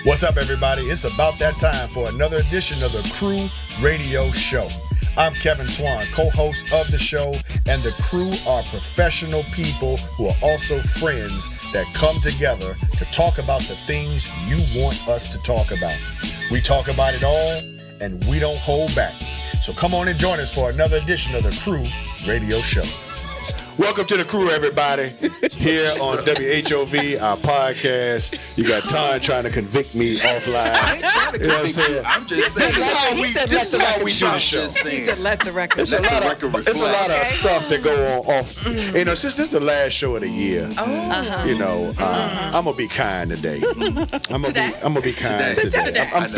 What's up, everybody? It's about that time for another edition of the Crew Radio Show. I'm Kevin Swan, co-host of the show, and the crew are professional people who are also friends that come together to talk about the things you want us to talk about. We talk about it all, and we don't hold back. So come on and join us for another edition of the Crew Radio Show. Welcome to the crew, everybody. Here on WHOV, our podcast. You got Ton trying to convict me offline. I ain't trying to convict you. I'm just saying. This is how we do the show. He said, "Let the record." It's a lot of stuff that go on off. You know, since this is the last show of the year, you know, I'm gonna be kind today. I'm gonna be kind today. I'm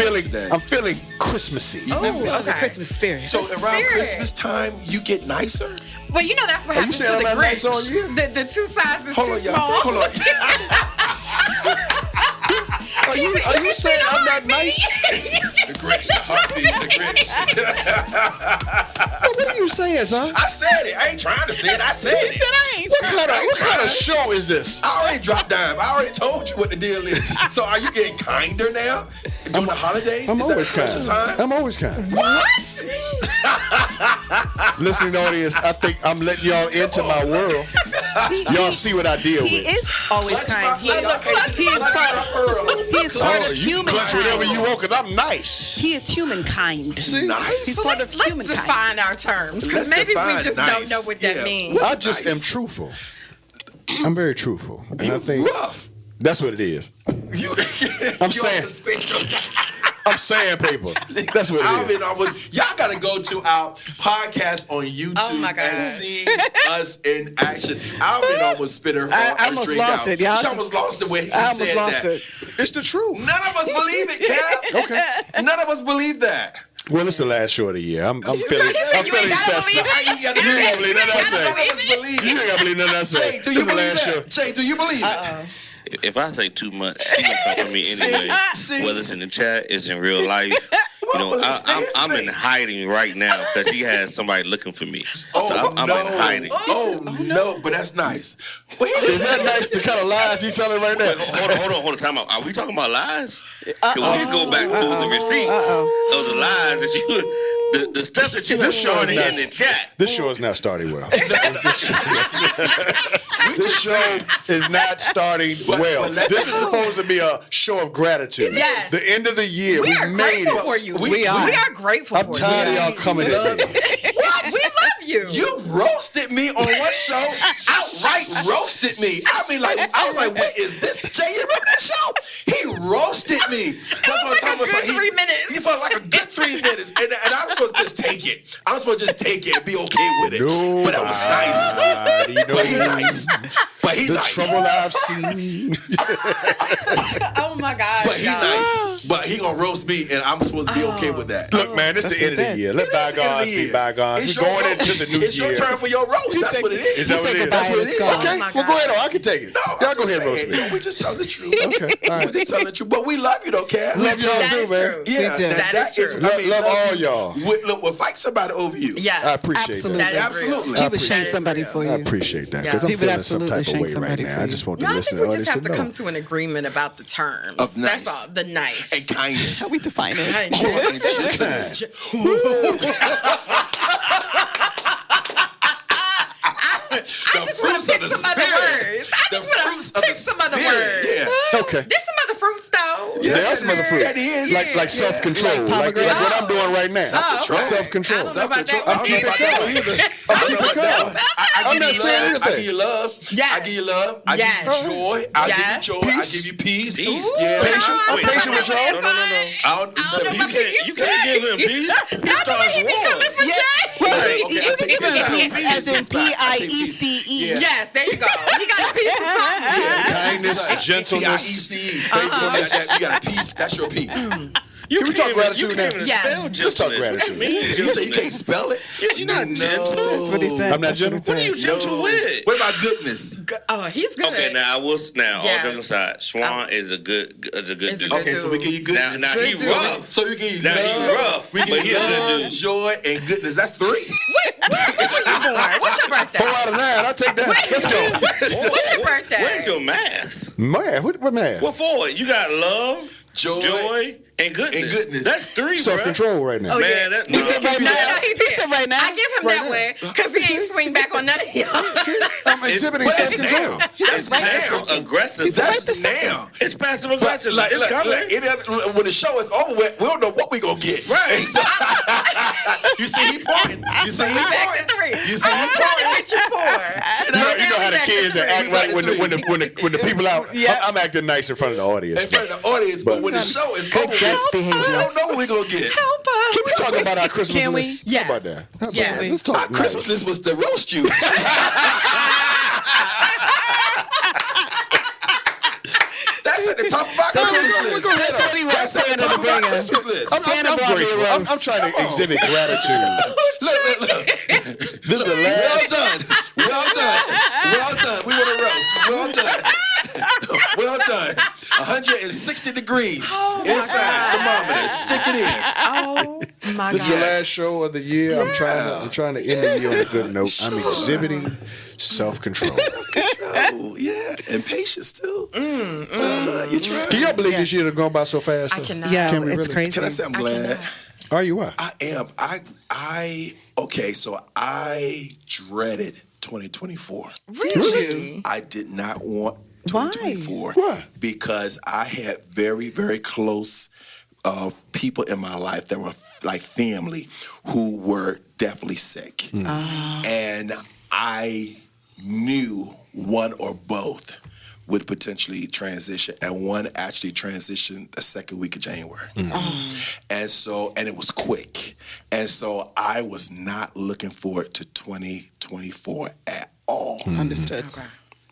feeling Christmassy. The Christmas spirit. So around Christmas time, you get nicer. Well, you know that's what happens to the Grinch. The two sizes too small. Hold on. Are you saying I'm not nice? The Grinch, the heartbeat, the Grinch. What are you saying, son? I said it. I ain't trying to say it. I said it. What kind of show is this? I already dropped dime. I already told you what the deal is. So are you getting kinder now during the holidays? I'm always kind. Time? I'm always kind. What? Listening audience, I think I'm letting y'all into my world. Y'all see what I deal with. He is always kind. He is part of human clutch whatever you want, because I'm nice. He is humankind. See? Nice. He's part of Let's humankind. define our terms, because maybe we just don't know what that means. I just am truthful. I'm very truthful. And I think rough. That's what it is. I'm saying paper. That's what it is. Y'all got to go to our podcast on YouTube and see us in action. Alvin almost spit her I almost drink lost out. it, y'all. She almost lost it when he said that. It's the truth. None of us believe it, Kev. Okay. None of us believe that. Well, it's the last show of the year. I'm feeling festive. You ain't got to believe nothing I say. Jay, do you believe that? Jay, do you believe it? If I say too much, he gonna come for me anyway. Whether it's in the chat, it's in real life. You know, I'm in hiding right now because he has somebody looking for me. Oh, so I'm in hiding. Oh, no, but that's nice. Is that nice, the kind of lies he telling right now? Hold on, time out. Are we talking about lies? Can we go back to the receipts of the lies that you... The stuff that you have shown in the chat. This show is not starting well. This show is not starting well. This is supposed to be a show of gratitude. Yes. The end of the year. We are made grateful it. for you. We are grateful for you. I'm tired of y'all coming in. What? We love you. You roasted me on one show. Outright roasted me. I mean, like, I was like, what is this? Jay, you remember that show? He roasted me. It was like a good 3 minutes. He felt like a good 3 minutes. And I'm supposed to just take it. I'm supposed to just take it and be okay with it. No, but that was nice. But he nice. But he nice. The trouble I've seen. Oh my God. But he nice. But he gonna roast me, and I'm supposed to be okay with that. Look, man, it's the end of the year. Let bygones be bygones. We're going into the new year. It's your turn for your roast. That's what it is. Is that what it is? That's what it is. Okay, well, go ahead on. I can take it. No, y'all go ahead and roast me. We just telling the truth. Okay, all right. We're just telling the truth. But we love you, though, Cat. Love y'all too, man. Yeah, that is true. Love all y'all. Look, we'll fight somebody over you. Yes. I appreciate that. Absolutely. He would shame somebody for you. I appreciate that because I'm He would feeling some type of absolutely way shame right somebody now. for I you. just want the I think listening we audience just have to to know. come to an agreement about the terms. Of nice. That's all. The nice. And kindness. How we define it? And gentleness. I just want to pick some other words. I just want to pick some other words. Yeah. Okay. There's some other fruits, though. Yeah, there's some other fruit. That is. Like self-control. Like what I'm doing right now. Self-control. I don't know about that I'm one keeping either. calm. I'm not saying anything. I give you love. Yes. I give you love. I give you joy. I give you joy. I give you peace. Yeah. Patient. I'm Wait, patient with y'all. No. You can't give him peace. He starts He be coming for Jay. You can give him peace as in P-I-E-C-E. Yes, there you go. He got a piece of something. Kindness, gentleness. P-I-E-C-E. You got a peace. That's your peace. Can we talk gratitude now? Yes. Let's talk gratitude. You say you can't spell it? You're not gentle. That's what he said. I'm not gentle. What are you gentle with? What about goodness? Oh, he's good. Okay, now all joking aside, Swan is a good Is a dude. good Okay, so we give you goodness. Now he rough. So we give you Now he love. rough, We but give he you a good love, dude. joy, and goodness. That's 3. When were you born? What's your birthday? 4 out of 9. I'll take that. Let's go. What's your birthday? Where's your math? Man, what math? What for? You got love, joy, and goodness. That's 3, Self-control right now. Oh, man, yeah. that, He said right now. He said right now. I give him that way because he ain't swing back on none of y'all. I'm exhibiting self-control. That's passive aggressive. That's now. It's passive aggressive. It's coming. When the show is over with, we don't know what we gonna get. Right. So, you see, he pointing. You see, he Back to pointing. 3. You see, I'm he trying to pointing. get you 4. You know how the kids that act right when the people out. I'm acting nice in front of the audience. In front of the audience, but when the show is over with, we don't know what we gonna get. Help us. Can we talk about our Christmas Can we? list? Yes. How about that? How about Yes. that? Let's talk Our about Christmas it. list was to roast you. That's at the top of our Christmas list. That's what he was That's at saying the to top the of our bringer. Christmas list. I'm grateful. I'm trying to exhibit gratitude. Look. This is the last. Well done. We want to roast. Well done. 160 degrees inside thermometer. Stick it in. Oh my This is the God. last show of the year. I'm trying to end the year on a good note. I'm exhibiting self-control. Oh, yeah. And patience, too. You try. Can y'all believe this year has gone by so fast? I though? cannot. Yeah, Can we it's really? crazy. Can I say I'm glad? Are you what? I am. Okay, so I dreaded 2024. Really? I did not want Why? 2024. Why? Because I had very, very close people in my life that were like family who were definitely sick. And I knew one or both would potentially transition, and one actually transitioned the second week of January. And it was quick. And so I was not looking forward to 2024 at all. Understood.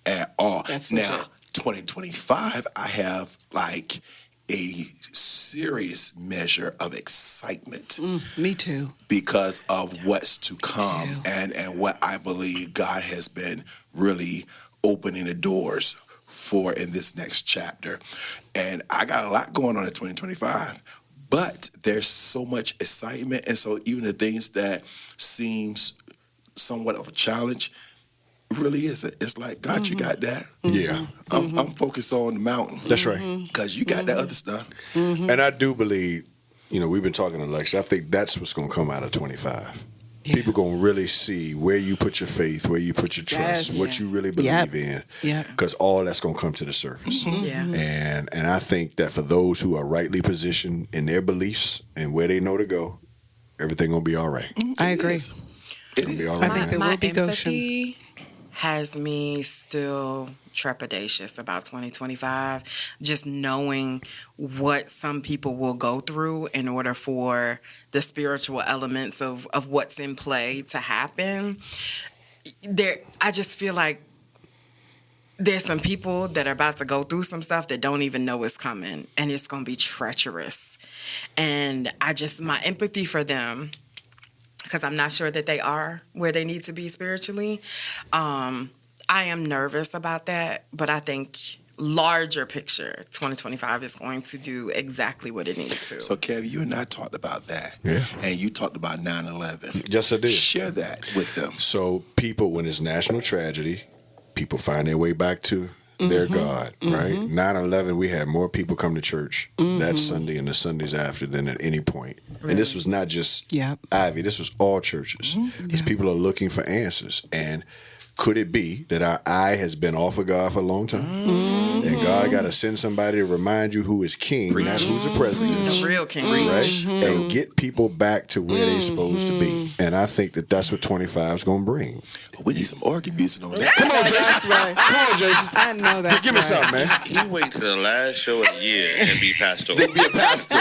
At all. That's now, legit. 2025, I have like a serious measure of excitement Me too. because of what's to come and what I believe God has been really opening the doors for in this next chapter. And I got a lot going on in 2025, but there's so much excitement. And so even the things that seems somewhat of a challenge really isn't. It's like, God, you got that. Yeah. I'm focused on the mountain. That's right. Because you got that other stuff. And I do believe, we've been talking election. I think that's what's going to come out of 25. Yeah. People going to really see where you put your faith, where you put your trust, Yes. what you really believe in. Yeah. Because all that's going to come to the surface. Yeah. And I think that for those who are rightly positioned in their beliefs and where they know to go, everything going to be all right. I agree. It It'll be is. all right. I think there My will be Goshen. empathy has me still trepidatious about 2025, just knowing what some people will go through in order for the spiritual elements of what's in play to happen. I just feel like there's some people that are about to go through some stuff that don't even know it's coming, and it's going to be treacherous. And my empathy for them, because I'm not sure that they are where they need to be spiritually. I am nervous about that, but I think larger picture, 2025 is going to do exactly what it needs to. So, Kev, you and I talked about that. Yeah. And you talked about 9/11. Yes, I did. Share that with them. So people, when it's national tragedy, people find their way back to their God, right? 9/11, we had more people come to church that Sunday and the Sundays after than at any point. And this was not just Ivy, this was all churches. Because people are looking for answers. And could it be that our eye has been off of God for a long time? And God got to send somebody to remind you who is king, not who's the president. The real king. Right? And get people back to where they're supposed to be. And I think that that's what 25 is going to bring. We need some organ music on that. Come on, Jason. Right. Come on, Jason. I know that. Give me something, man. You wait till the last show of the year and be pastoral. Then be a pastor.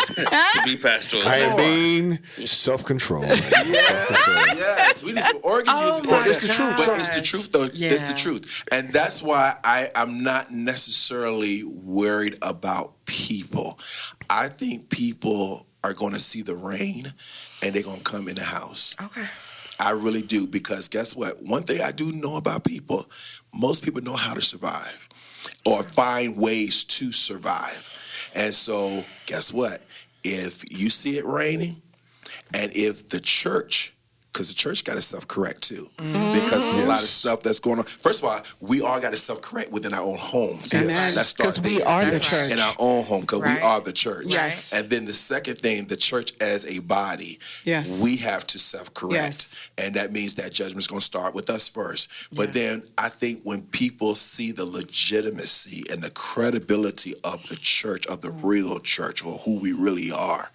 Be pastoral. I am being self-control. Yes. We need some organ music on It's that. the truth. But it's the truth, though. Yeah. It's the truth. And that's why I'm not necessarily worried about people. I think people are going to see the rain and they're going to come in the house. Okay. I really do, because guess what? One thing I do know about people, most people know how to survive or find ways to survive. And so guess what? If you see it raining and if the church because the church got to self-correct too. Because a lot of stuff that's going on. First of all, we all got to self-correct within our own homes. Let's start because we are the church. in our own home, because we are the church. Yes. And then the second thing, the church as a body, we have to self-correct. And that means that judgment's going to start with us first. But then I think when people see the legitimacy and the credibility of the church, of the real church, or who we really are,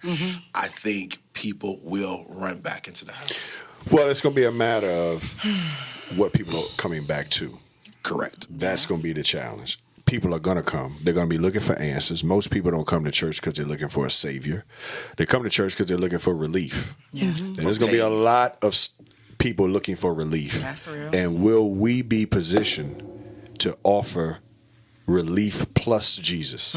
I think people will run back into the house. Well, it's going to be a matter of what people are coming back to. Correct. That's going to be the challenge. People are going to come. They're going to be looking for answers. Most people don't come to church because they're looking for a savior. They come to church because they're looking for relief. And there's going to be a lot of people looking for relief. That's real. And will we be positioned to offer relief plus Jesus?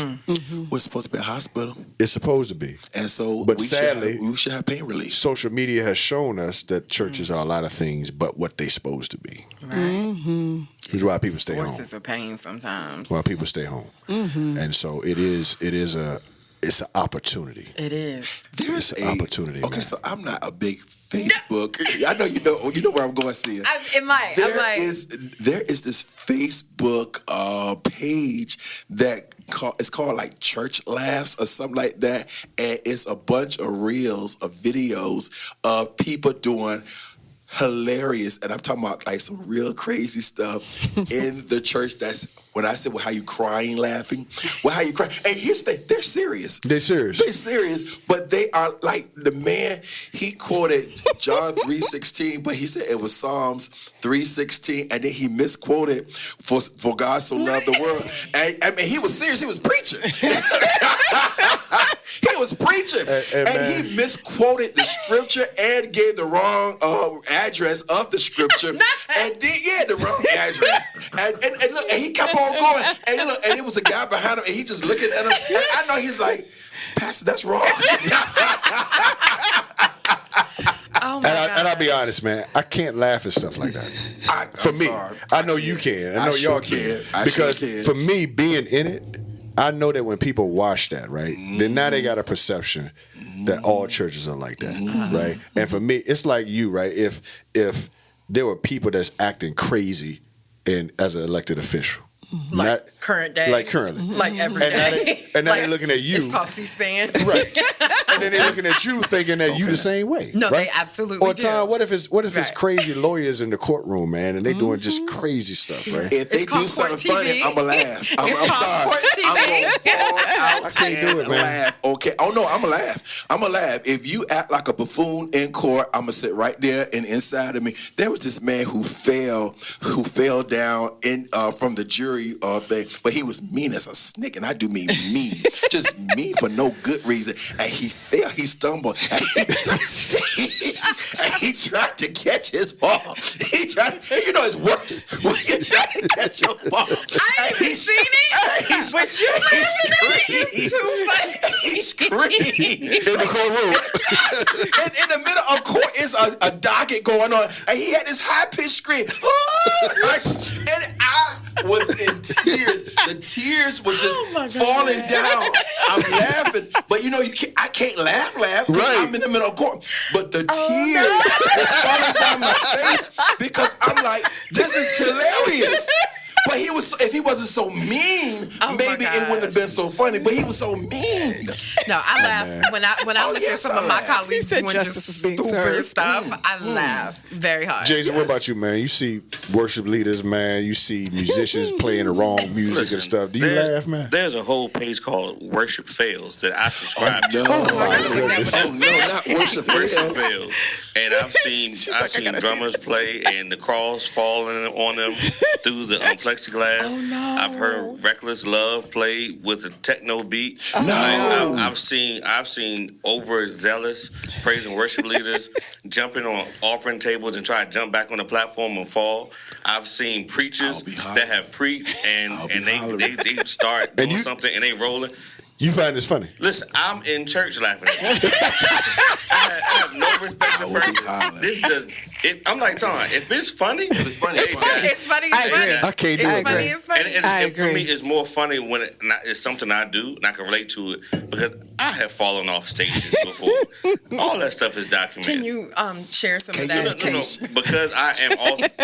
We're supposed to be a hospital. It's supposed to be. And so But sadly, we should have pain relief. Social media has shown us that churches are a lot of things but what they're supposed to be. Right. Which is why people stay home. Sources of pain sometimes. Why people stay home. And so it's an opportunity. It is. There's an opportunity. Okay, man. so I'm not a big Facebook. I know you know where I'm going to see it. There is this Facebook page that it's called like Church Laughs or something like that, and it's a bunch of reels of videos of people doing hilarious, and I'm talking about like some real crazy stuff in the church. That's when I said, well, how you crying, laughing? Well, how you crying? And here's the thing, they're serious. They're serious, but they are like the man, he quoted John 3:16, but he said it was Psalms 3:16, and then he misquoted for God so loved the world. And I mean, he was serious, he was preaching. He was preaching. And he misquoted the scripture and gave the wrong address of the scripture. And then, the wrong address. And look, and he kept on going. And look, and it was a guy behind him, and he just looking at him. And I know he's like, Pastor, that's wrong. And I'll be honest, man, I can't laugh at stuff like that. For me, I know you can. I know y'all can. Because for me, being in it, I know that when people watch that, right, then now they got a perception that all churches are like that, right? And for me, it's like you, right? If there were people that's acting crazy as an elected official. Current day. Like currently. Like every day. And now they're looking at you. It's called C-SPAN. Right. And then they're looking at you thinking that you the same way. No, right? they absolutely or do. Tom, what if it's crazy lawyers in the courtroom, man, and they doing just crazy stuff, right? If they do something funny, I'ma laugh. I'm sorry. I'm gonna fall out and laugh. Okay. Oh no, I'ma laugh. I'ma laugh. If you act like a buffoon in court, I'ma sit right there, and inside of me, there was this man who fell down from the jury thing, but he was mean as a snake, and I do mean mean, just mean for no good reason. And he fell, he stumbled, and he tried to catch his ball. He tried, it's worse when you try to catch your ball. I ain't seen it, but you it's too funny. He screamed in the courtroom. In the middle of court is a docket going on, and he had this high-pitched scream. And I was in tears. The tears were just falling down. I'm laughing, but I can't laugh. Right. I'm in the middle of court, but the tears were falling down my face because I'm like, this is hilarious. But if he wasn't so mean, maybe it wouldn't have been so funny. But he was so mean. No, I laugh when I look at some of my colleagues doing just stupid stuff. I laugh very hard. Jason, what about you, man? You see worship leaders, man. You see musicians playing the wrong music and stuff. Do you laugh, man? There's a whole page called Worship Fails that I subscribe to. No, not Worship Fails. And I've seen drummers play and the cross falling on them through the plexiglass. Oh, no. I've heard Reckless Love play with a techno beat. Oh, no. I've seen overzealous praise and worship leaders jumping on offering tables and try to jump back on the platform and fall. I've seen preachers that have preached and they start doing something and they rolling. You find this funny? Listen, I'm in church laughing at it. I have no respect for person. I'm like, Tom, if it's funny, it's funny. It's funny. It's funny. I can't do it. Funny. It's funny. And for me, it's more funny when it's something I do and I can relate to it because I have fallen off stages before. All that stuff is documented. Can you share some of that? No. Because I am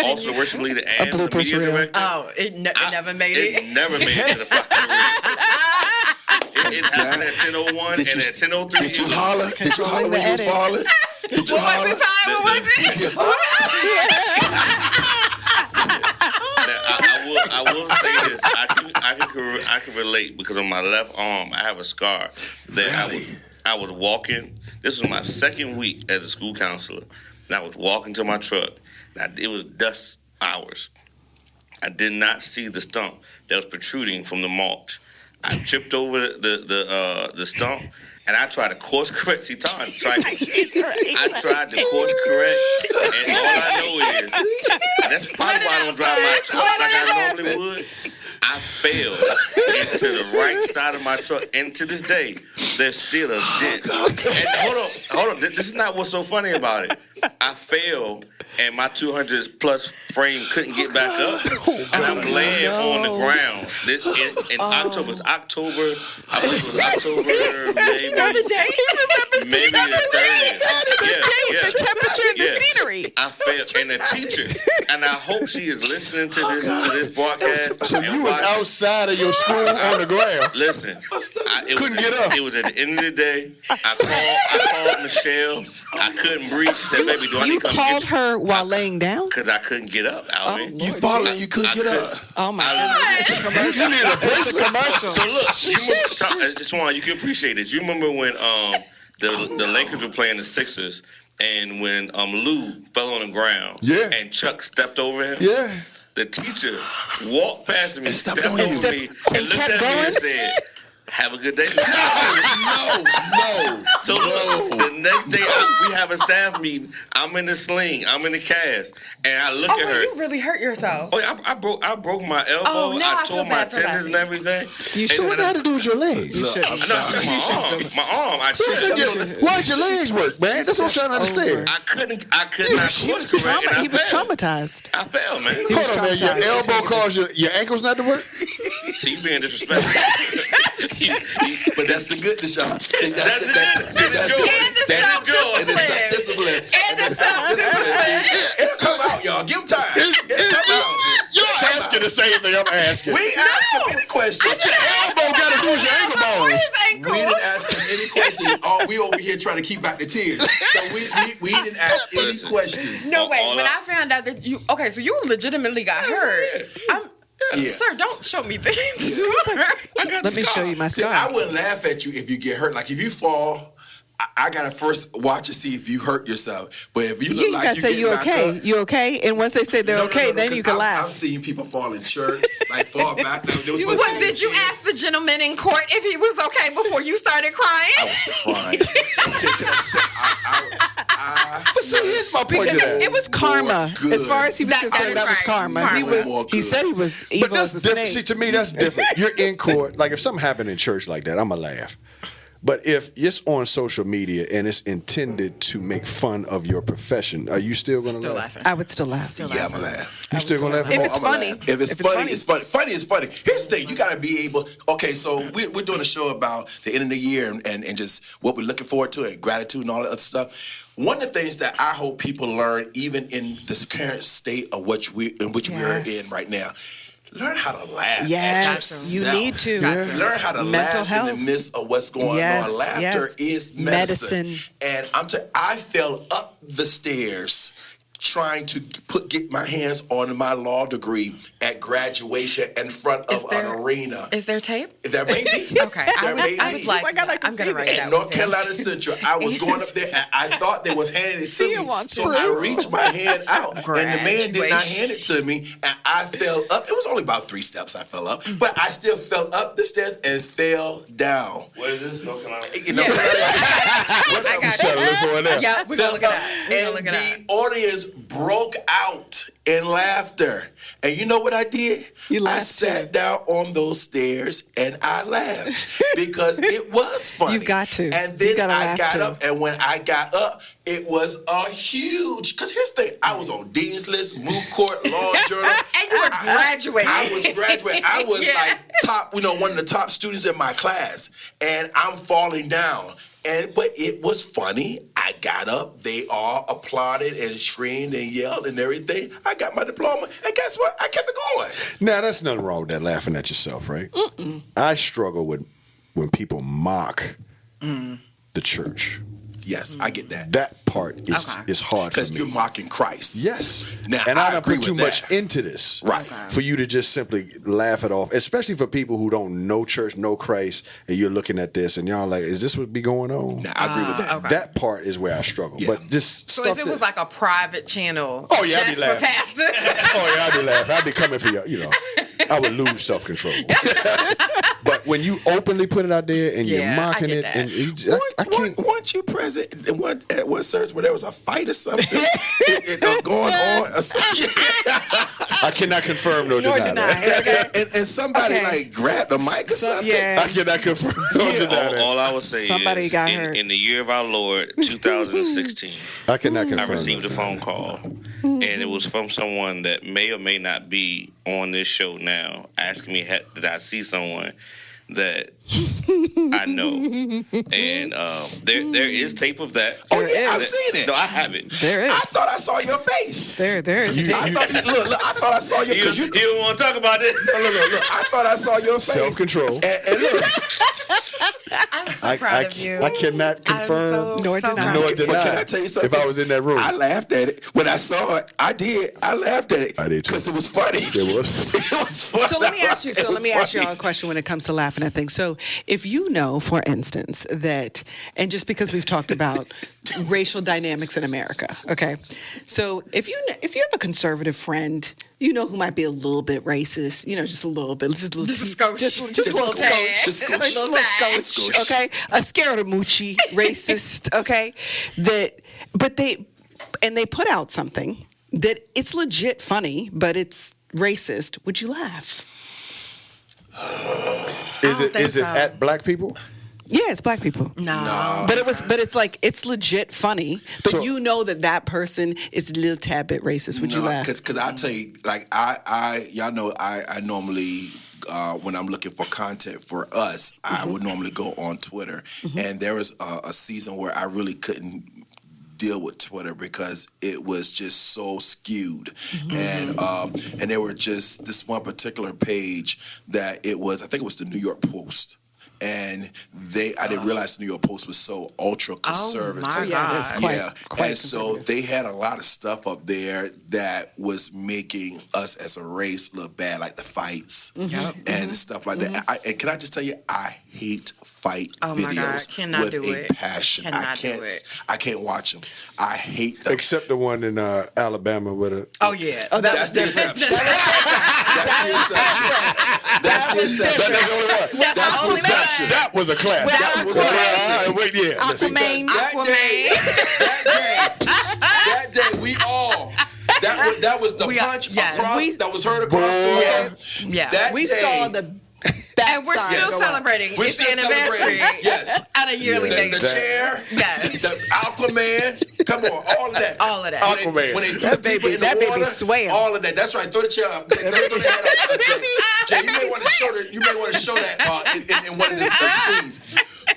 also the worship leader and the media director. Oh, it never made it. It never made it to the fucking It happened at 10:01 and at 10:03. Did you holler? Did you holler when you was falling? Did you holler? What was the time? What was it? I will say this. I can relate because on my left arm I have a scar that I was walking. This was my second week as a school counselor. And I was walking to my truck. It was dusk hours. I did not see the stump that was protruding from the mulch. I tripped over the stump, and I tried to course correct. See, Tom tried. I tried to course correct, and all I know is that's probably why I don't drive my truck like I normally would. I fell into the right side of my truck, and to this day, there's still a dent. And hold on. This is not what's so funny about it. I fell, and my 200+ frame couldn't get back up, and I'm laying on the ground. In October, I believe it was October, maybe the 30th. The temperature and the scenery. I fell, and the teacher, and I hope she is listening to this broadcast. So you was outside of your school on the ground. Listen, couldn't get up. It was at the end of the day. I called Michelle. I couldn't breathe. She said, "Baby, do I need to come get you?" You called her while laying down? Because I couldn't get up, Alvin. You falling, you couldn't get up. Oh my God! You need a commercial. So look, Swan, you can appreciate this. You remember when the Lakers were playing the Sixers, and when Lou fell on the ground, and Chuck stepped over him, the teacher walked past me, stepped over me, and looked at me and said, "Have a good day." No. So the next day we have a staff meeting. I'm in the sling. I'm in the cast, and I look at her. You really hurt yourself. Oh, yeah, I broke my elbow. Oh, no, I tore my tendons and everything. So what that had to do with your legs? My arm. Why'd your legs work, man? That's what I'm trying to understand. I could not course correct. He was traumatized. I fell, man. Hold on, man. Your elbow caused your ankles not to work? See, you being disrespectful. But that's the good to show. That's the discipline. And the self-discipline. It'll come out, y'all. Give them time. It'll come out. You're asking the same thing I'm asking. We ask him any question. What your elbow got to do with your ankle bones? We didn't ask him any questions. We over here trying to keep back the tears. So we didn't ask any questions. No, wait. When I found out that you... Okay, so you legitimately got hurt. Sir, don't show me things. Let me show you my scars. I wouldn't laugh at you if you get hurt. Like if you fall, I gotta first watch to see if you hurt yourself. But if you look like gotta say you okay, you okay, and once they say they're okay, then you can laugh. I've seen people fall in church, like fall back. Did you ask the gentleman in court if he was okay before you started crying? I was crying. But see, here's my point to that. It was karma. As far as he was concerned, that was karma. He said he was evil. But that's different. See, to me, that's different. You're in court. Like if something happened in church like that, I'ma laugh. But if it's on social media and it's intended to make fun of your profession, are you still going to laugh? I would still laugh. Yeah, I'm going to laugh. You still going to laugh? If it's funny. If it's funny, it's funny. Funny is funny. Here's the thing. You got to be able... Okay, so we're doing a show about the end of the year and just what we're looking forward to and gratitude and all that other stuff. One of the things that I hope people learn, even in this current state of which we're in right now, learn how to laugh. Yes, you need to. Learn how to laugh in the midst of what's going on. Laughter is medicine. And I fell up the stairs trying to get my hands on my law degree at graduation in front of an arena. Is there tape? There may be. Okay. I'm going to write that. At North Carolina Central, I was going up there and I thought they was handing it to me. So I reached my hand out and the man did not hand it to me and I fell up. It was only about 3 steps I fell up, but I still fell up the stairs and fell down. What is this? North Carolina? I got it. Yeah, we're going to look it up. And the audience broke out in laughter. And you know what I did? You laughed I sat down on those stairs and I laughed because it was funny. You got to. And then I got up, and when I got up, it was a huge, because here's the thing, I was on Dean's List, Moot Court, Law Journal. And you were graduating. I was graduating. I was like top, one of the top students in my class, and I'm falling down. But it was funny. I got up. They all applauded and screamed and yelled and everything. I got my diploma, and guess what? I kept it going. Now, that's nothing wrong with that, laughing at yourself, right? Mm-mm. I struggle with when people mock the church. Yes, I get that. That part is hard for me. Because you're mocking Christ. Yes. Now, and I don't agree put too with much that. into this. Right. For you to just simply laugh it off, especially for people who don't know church, know Christ, and you're looking at this and y'all like, is this what be going on? Now, I agree with that. Okay. That part is where I struggle. Yeah. But just So if it was like a private channel, Oh, yeah, I'd just be for laughing. pastors. oh yeah, I'd be laughing. I'd be coming for you. I would lose self-control. But when you openly put it out there and you're mocking it, and I can't. Weren't you present at one service where there was a fight or something going on? I cannot confirm nor deny that. And somebody like grabbed the mic or something. Yeah. I cannot confirm nor deny that. All I would say Somebody is, got hurt. in the year of our Lord, 2016, I cannot confirm. I received a phone call, and it was from someone that may or may not be on this show now, asking me, did I see someone that I know? And there is tape of that. Oh yeah, I've seen it. No, I have it. There is. I thought I saw your face. There is. I thought I saw your. You don't want to talk about this? Look. I thought I saw your face. Self-control. And look, I'm so proud of you. I cannot confirm Nor deny. nor deny. But can I tell you something? If I was in that room, I laughed at it when I saw it. I did. I laughed at it. I did too. Because it was funny. It was. It was funny. So let me ask you. It was funny. Y'all a question when it comes to laughing at things. So if you know, for instance, that, and just because we've talked about racial dynamics in America, okay. So if you have a conservative friend, who mught be a little bit racist, just a little bit, just a skosh, just a little tad, just a little skosh, okay, a Scaramucci racist, okay, but they put out something that it's legit funny, but it's racist. Would you laugh? Is it at black people? Yeah, it's black people. No. But it's like, it's legit funny, but So- that person is a little tad bit racist. Would you laugh? Because I tell you, like y'all know, I normally when I'm looking for content for us, I would normally go on Twitter, and there was a season where I really couldn't deal with Twitter because it was just so skewed, and there were just this one particular page that I think it was the New York Post. And I didn't realize the New York Post was so ultra conservative. Oh my God. It's quite and so conservative. they had a lot of stuff up there that was making us as a race look bad, like the fights and stuff like that. And can I just tell you, I hate fight videos Cannot with do a it. passion. Cannot do it. I can't watch them. I hate them. Except the one in Alabama with a. Oh yeah. Oh, That's the exception. That's the exception. That's the only one. That's That's the the only exception. one. That was a classic. That was a classic. Wait, yeah. listen. That day, we all. That was the punch across. That was heard across the room. Yeah. That We day, saw the And we're still celebrating. We're It's still the anniversary. celebrating. Yes. On a yearly the basis. chair. Yes. The Aquaman. Come on, all of that. All of that. Aquaman. When they threw That the people baby- in the that baby water, swam. all of that. That's right. Throw the chair up. Jay, you may want to show that. You may want to show that in one of the scenes.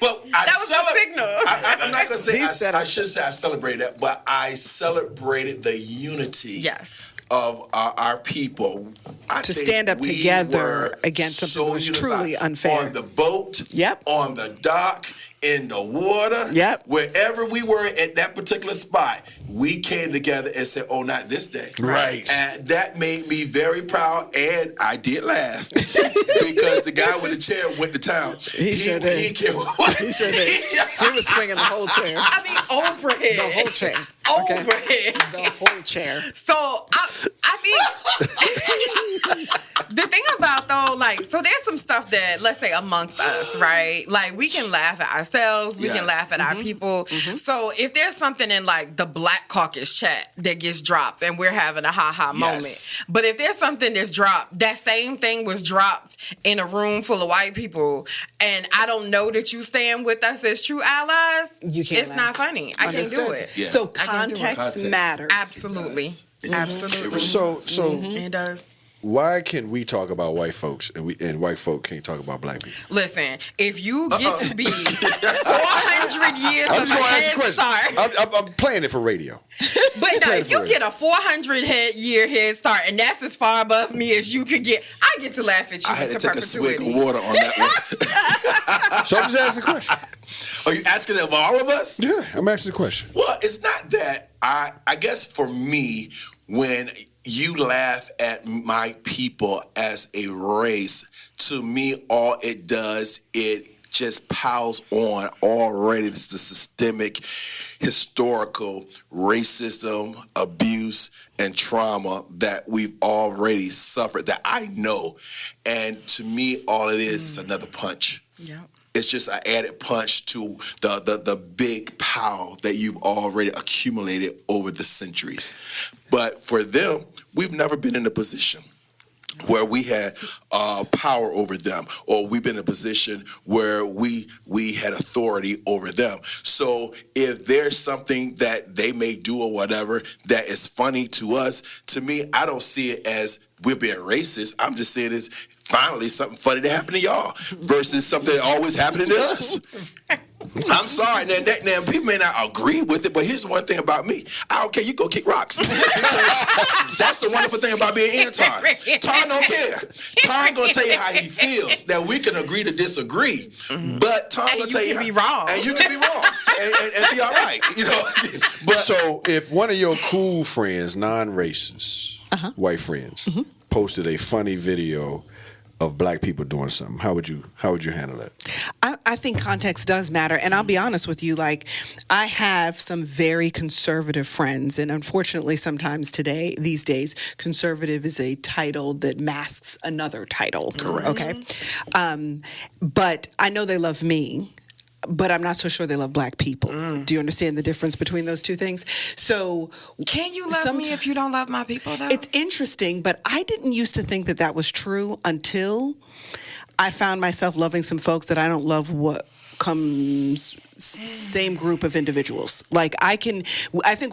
But That was the signal. I'm not gonna say I said should say I celebrated that, but I celebrated the unity. Yes. Of our people. I To think stand up we together were against something that was unified. truly unfair. On the boat, Yep. on the dock, in the water, Yep. wherever we were at that particular spot, we came together and said, "Oh, not this day." Right. And that made me very proud, and I did laugh because the guy with the chair went to town. He sure did. He sure did. He was swinging the whole chair. I mean, overhead. The whole chair. Okay. Overhead. The whole chair. So I think The thing about though, like, so there's some stuff that, let's say, amongst us, right? Like, we can laugh at ourselves, we can laugh at our people. So if there's something in like the Black Caucus chat that gets dropped and we're having a ha-ha moment, but if there's something that's dropped, that same thing was dropped in a room full of white people, and I don't know that you stand with us as true allies, you can't. It's not funny. I can't do it. Yeah. So context matters. Absolutely. Absolutely. So it does. Why can we talk about white folks and white folk can't talk about black people? Listen, if you get to be 400 years of a head start, I'm playing it for radio. But no, if you get a 400 year head start, and that's as far above me as you could get, I get to laugh at you. I had to take perpetuity. a swig of water on that one. So I'm just asking a question. Are you asking it of all of us? Yeah, I'm asking a question. Well, it's not that. I guess for me, when you laugh at my people as a race, to me, all it does, it just piles on already. It's the systemic, historical racism, abuse, and trauma that we've already suffered, that I know. And to me, all it is another punch. Yeah. It's just an added punch to the big power that you've already accumulated over the centuries. But for them, we've never been in a position where we had power over them, or we've been in a position where we had authority over them. So if there's something that they may do or whatever that is funny to us, to me, I don't see it as we're being racist. I'm just saying it's finally something funny that happened to y'all versus something that always happening to us. I'm sorry, now people may not agree with it, but here's the one thing about me. I don't care, you go kick rocks. That's the wonderful thing about being Anton. Tarn don't care. Tarn gonna tell you how he feels. Now we can agree to disagree, but Tarn gonna tell you how, be wrong. And you can be wrong and be all right. You know. But so if one of your cool friends, non-racist, white friends, posted a funny video of black people doing something, how would you handle that? I think context does matter, and I'll be honest with you. Like, I have some very conservative friends, and unfortunately, sometimes these days, conservative is a title that masks another title. Correct. Okay, but I know they love me. But I'm not so sure they love black people. Do you understand the difference between those two things? So, can you love me if you don't love my people, though? It's interesting, but I didn't used to think that was true until I found myself loving some folks that I don't love what comes same group of individuals. Like, I think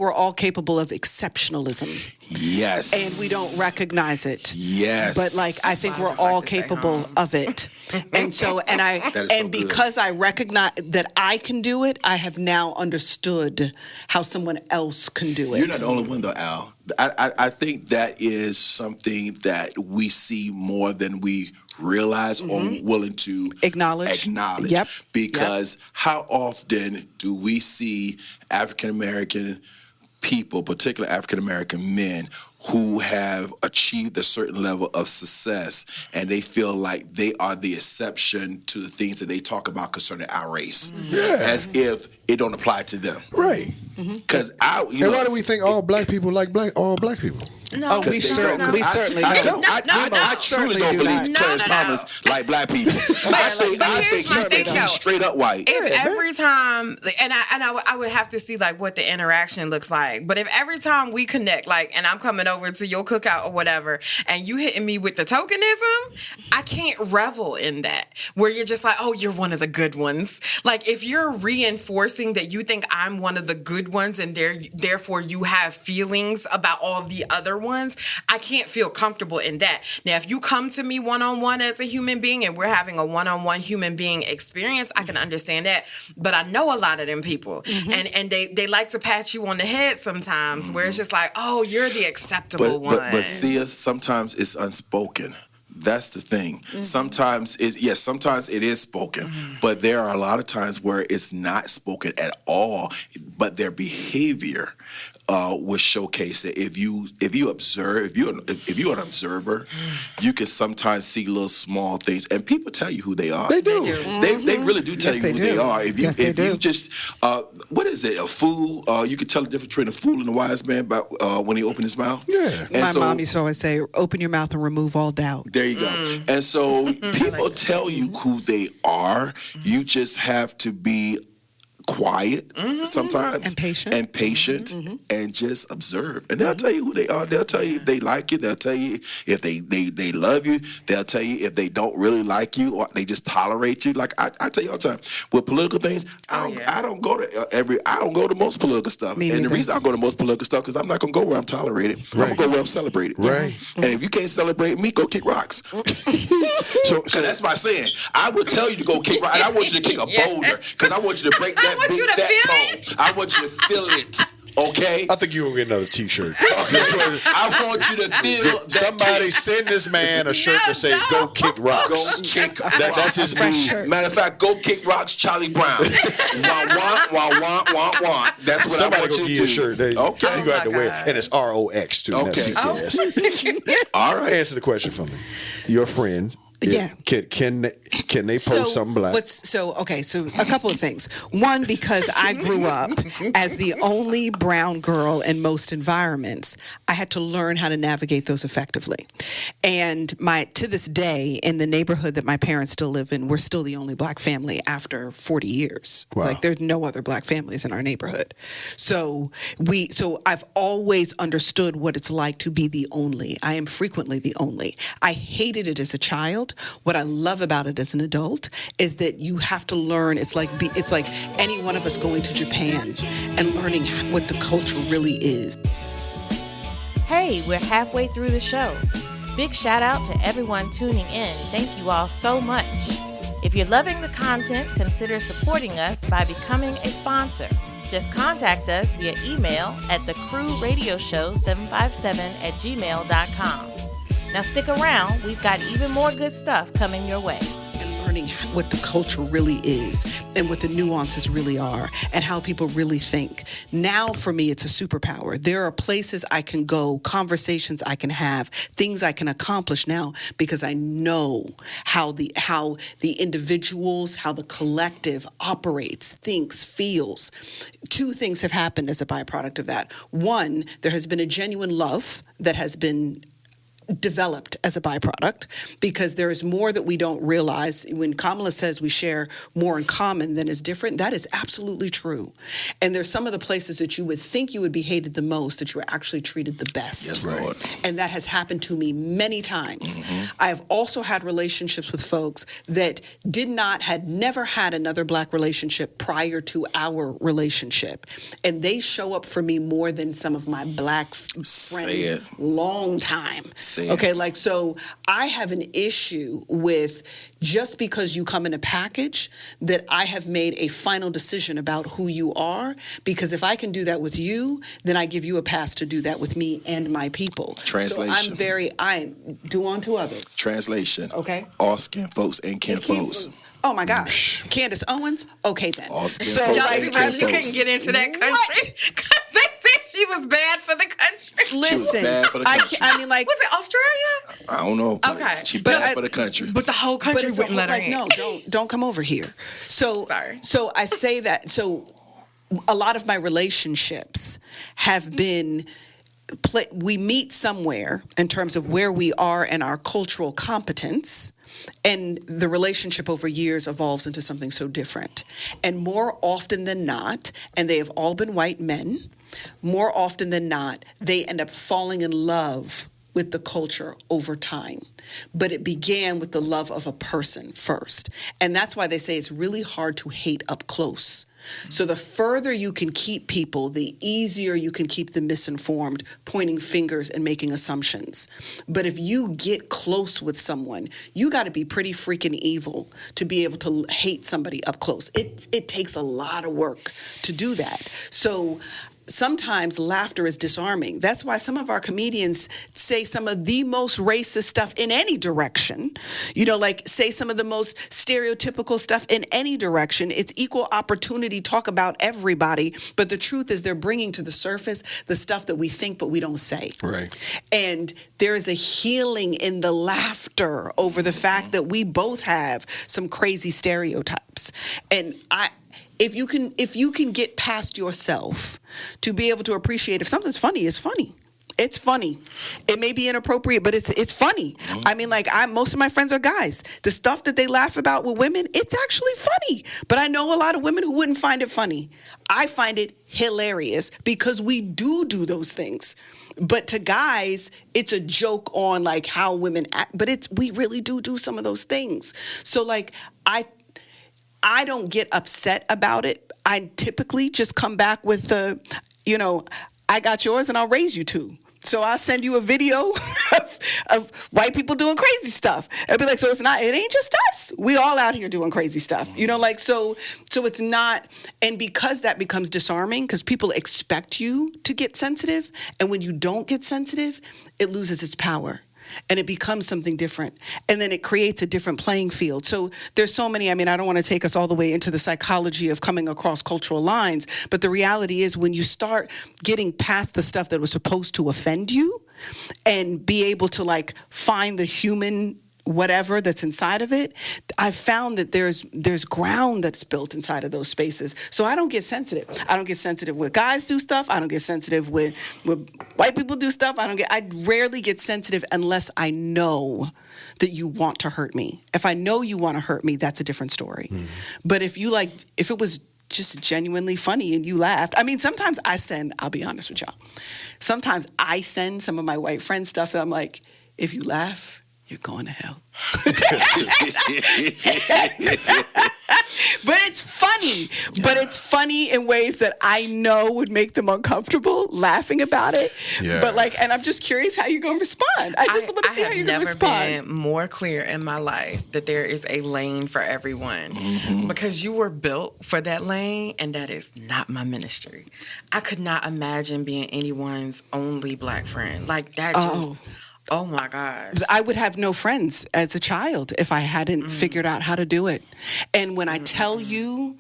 we're all capable of exceptionalism. Yes. And we don't recognize it. Yes. But like, I think we're all capable of it. And so, and because I recognize that I can do it, I have now understood how someone else can do it. You're not the only one though, Al. I think that is something that we see more than we realize or willing to acknowledge. Yep. Because how often do we see African American people, particularly African American men, who have achieved a certain level of success and they feel like they are the exception to the things that they talk about concerning our race, as if it don't apply to them. Right. Because and why do we think all black people like all black people? No, we certainly don't. don't. I truly don't believe Clarence Thomas like black people. I think he's straight up white. If every time, and I would have to see like what the interaction looks like. But if every time we connect, like, and I'm coming over to your cookout or whatever, and you hitting me with the tokenism, I can't revel in that. Where you're just like, oh, you're one of the good ones. Like, if you're reinforcing that you think I'm one of the good ones, and therefore you have feelings about all the other ones, I can't feel comfortable in that. Now, if you come to me one-on-one as a human being and we're having a one-on-one human being experience, I can understand that. But I know a lot of them people, and they like to pat you on the head sometimes, where it's just like, oh, you're the acceptable one. But see, sometimes it's unspoken. That's the thing. Sometimes it is spoken, but there are a lot of times where it's not spoken at all, but their behavior will showcase that if you're an observer, you can sometimes see little small things, and people tell you who they are. They do. They really do tell you who they are. If you just what is it? A fool? You can tell the difference between a fool and a wise man by when he opened his mouth. Yeah. And My mom used to always say, "Open your mouth and remove all doubt." There you go. And so people tell you who they are. You just have to be quiet sometimes And patient. and just observe, and they'll tell you who they are. They'll tell you if they like you. They'll tell you if they love you. They'll tell you if they don't really like you or they just tolerate you. Like I tell you all the time with political things, I don't go to most political stuff. Me And the neither. reason I go to most political stuff because I'm not gonna go where I'm tolerated. I'm gonna go where I'm celebrated. Right. And if you can't celebrate me, go kick rocks. So that's my saying. I would tell you to go kick rocks. And I want you to kick a boulder because I want you to break that want big you to fat feel tone. I want you to feel it. Okay? I think you will get another T-shirt. I want you to feel that. Somebody send this man a shirt that says "Go kick rocks." Go kick rocks. That's his Fresh move. shirt. Matter of fact, go kick rocks, Charlie Brown. Wah. That's what Somebody I want go you give to you a do. shirt. There you Okay. You got to my wear, God. and it's ROX too. Okay. That's CKS. All right. Answer the question for me. Your friend. Yeah. Can they post something black? So a couple of things. One, because I grew up as the only brown girl in most environments, I had to learn how to navigate those effectively. And to this day, in the neighborhood that my parents still live in, we're still the only black family after 40 years. Wow. Like there's no other black families in our neighborhood. So I've always understood what it's like to be the only. I am frequently the only. I hated it as a child. What I love about it as an adult is that you have to learn. It's like any one of us going to Japan and learning what the culture really is. Hey, we're halfway through the show. Big shout out to everyone tuning in. Thank you all so much. If you're loving the content, consider supporting us by becoming a sponsor. Just contact us via email at thecrewradioshow757@gmail.com. Now stick around, we've got even more good stuff coming your way. And learning what the culture really is and what the nuances really are and how people really think. Now for me, it's a superpower. There are places I can go, conversations I can have, things I can accomplish now because I know how the individuals, how the collective operates, thinks, feels. Two things have happened as a byproduct of that. One, there has been a genuine love that has been developed as a byproduct because there is more that we don't realize. When Kamala says we share more in common than is different, that is absolutely true. And there's some of the places that you would think you would be hated the most that you were actually treated the best. Yes, Lord. And that has happened to me many times. I have also had relationships with folks that had never had another black relationship prior to our relationship. And they show up for me more than some of my black friends long time. Okay, so I have an issue with just because you come in a package that I have made a final decision about who you are, because if I can do that with you, then I give you a pass to do that with me and my people. Translation. So I do unto others. Translation. Okay. All skin folks and kin folks. Oh my gosh. Candace Owens? Okay then. All skin So, folks like, and You kin couldn't folks. get into that country because they said she was bad for the country. Listen, bad for the country. I mean, like, Was it Australia? I don't know. Okay. She But bad for the country. But the whole country it's wouldn't let her in. no, don't come over here. So Sorry. So I say that. So a lot of my relationships have been. We meet somewhere in terms of where we are and our cultural competence, and the relationship over years evolves into something so different. And more often than not, and they have all been white men, more often than not, they end up falling in love with the culture over time. But it began with the love of a person first. And that's why they say it's really hard to hate up close. So the further you can keep people, the easier you can keep them misinformed, pointing fingers and making assumptions. But if you get close with someone, you got to be pretty freaking evil to be able to hate somebody up close. It takes a lot of work to do that. So sometimes laughter is disarming. That's why some of our comedians say some of the most racist stuff in any direction. Like say some of the most stereotypical stuff in any direction. It's equal opportunity, talk about everybody. But the truth is they're bringing to the surface the stuff that we think but we don't say. Right. And there is a healing in the laughter over the fact that we both have some crazy stereotypes. And if you can get past yourself to be able to appreciate if something's funny, it's funny. It's funny. It may be inappropriate, but it's funny. I mean, like, most of my friends are guys. The stuff that they laugh about with women, it's actually funny. But I know a lot of women who wouldn't find it funny. I find it hilarious because we do those things. But to guys, it's a joke on like how women act. But we really do some of those things. So like I don't get upset about it. I typically just come back with I got yours and I'll raise you two. So I'll send you a video of white people doing crazy stuff. I'll be like, so it ain't just us. We all out here doing crazy stuff. So it's not, and because that becomes disarming, because people expect you to get sensitive, and when you don't get sensitive, it loses its power. And it becomes something different. And then it creates a different playing field. So there's so many, I don't want to take us all the way into the psychology of coming across cultural lines, but the reality is when you start getting past the stuff that was supposed to offend you and be able to like find the human whatever that's inside of it, I've found that there's ground that's built inside of those spaces. So I don't get sensitive. I don't get sensitive when guys do stuff. I don't get sensitive when white people do stuff. I rarely get sensitive unless I know that you want to hurt me. If I know you want to hurt me, that's a different story. Mm-hmm. But if it was just genuinely funny and you laughed. Sometimes I'll be honest with y'all. Sometimes I send some of my white friends stuff that I'm like, if you laugh, you're going to hell. But it's funny. Yeah. But it's funny in ways that I know would make them uncomfortable laughing about it. Yeah. But and I'm just curious how you're going to respond. I just want to see how you're going to respond. I have never been more clear in my life that there is a lane for everyone. Mm-hmm. Because you were built for that lane, and that is not my ministry. I could not imagine being anyone's only black friend. Like that just... Oh my gosh. I would have no friends as a child if I hadn't figured out how to do it. And when I tell you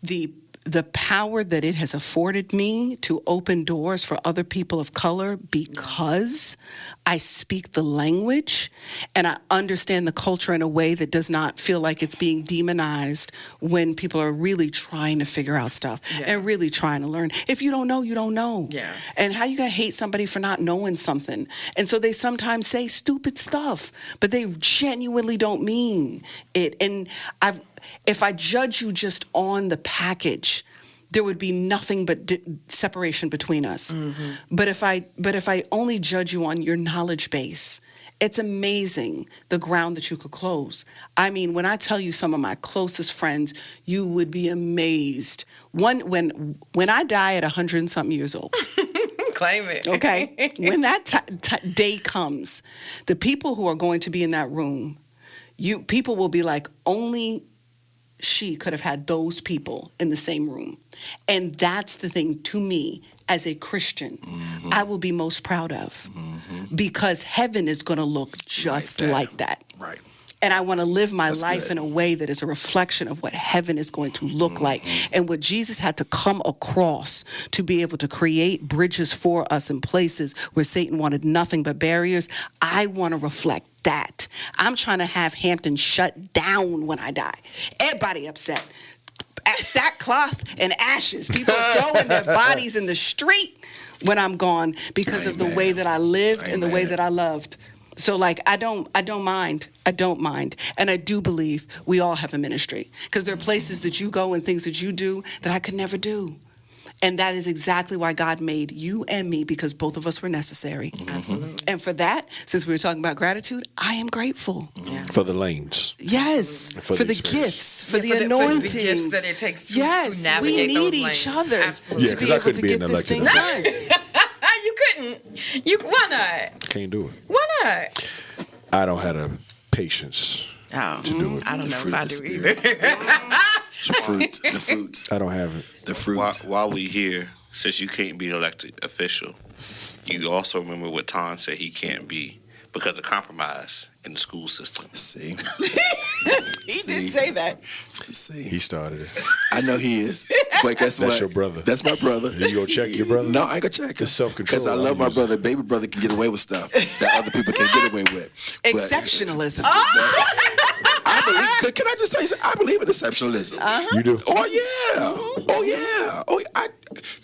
the power that it has afforded me to open doors for other people of color because I speak the language and I understand the culture in a way that does not feel like it's being demonized when people are really trying to figure out stuff and really trying to learn. If you don't know, you don't know. Yeah. And how you gonna hate somebody for not knowing something? And so they sometimes say stupid stuff, but they genuinely don't mean it. And if I judge you just on the package, there would be nothing but separation between us. Mm-hmm. But if I only judge you on your knowledge base, it's amazing the ground that you could close. When I tell you some of my closest friends, you would be amazed. When I die at 100 and something years old. Claim it. Okay? When that day comes, the people who are going to be in that room, people will be like, only she could have had those people in the same room. And that's the thing to me as a Christian, I will be most proud of because heaven is going to look just like that. Right. And I want to live my life in a way that is a reflection of what heaven is going to look like. And what Jesus had to come across to be able to create bridges for us in places where Satan wanted nothing but barriers. I want to reflect that. I'm trying to have Hampton shut down when I die. Everybody upset. Sackcloth and ashes. People throwing their bodies in the street when I'm gone because of the way that I lived and the way that I loved. So I don't mind. I don't mind. And I do believe we all have a ministry because there are places that you go and things that you do that I could never do. And that is exactly why God made you and me, because both of us were necessary. Absolutely. And for that, since we were talking about gratitude, I am grateful. Yeah. For the lanes. Yes. For the gifts, for the anointing. For the gifts that it takes to navigate we need those each lanes. other Absolutely. to be able to get this thing done. You couldn't. Why not? Can't do it. Why not? I don't have the patience to do it. I don't know if I do either. The fruit. I don't have it. The fruit. While we here, since you can't be elected official, you also remember what Ton said he can't be because of compromise in the school system. See? He did say that. See? He started it. I know he is. But guess what? That's your brother. That's my brother. You go check your brother? No, I ain't gonna check him. It's self-control. Because I love my brother. Baby brother can get away with stuff that other people can't get away with. Exceptionalism. I Can I just tell you something? I believe in exceptionalism. You do? Oh yeah. Oh yeah. Oh,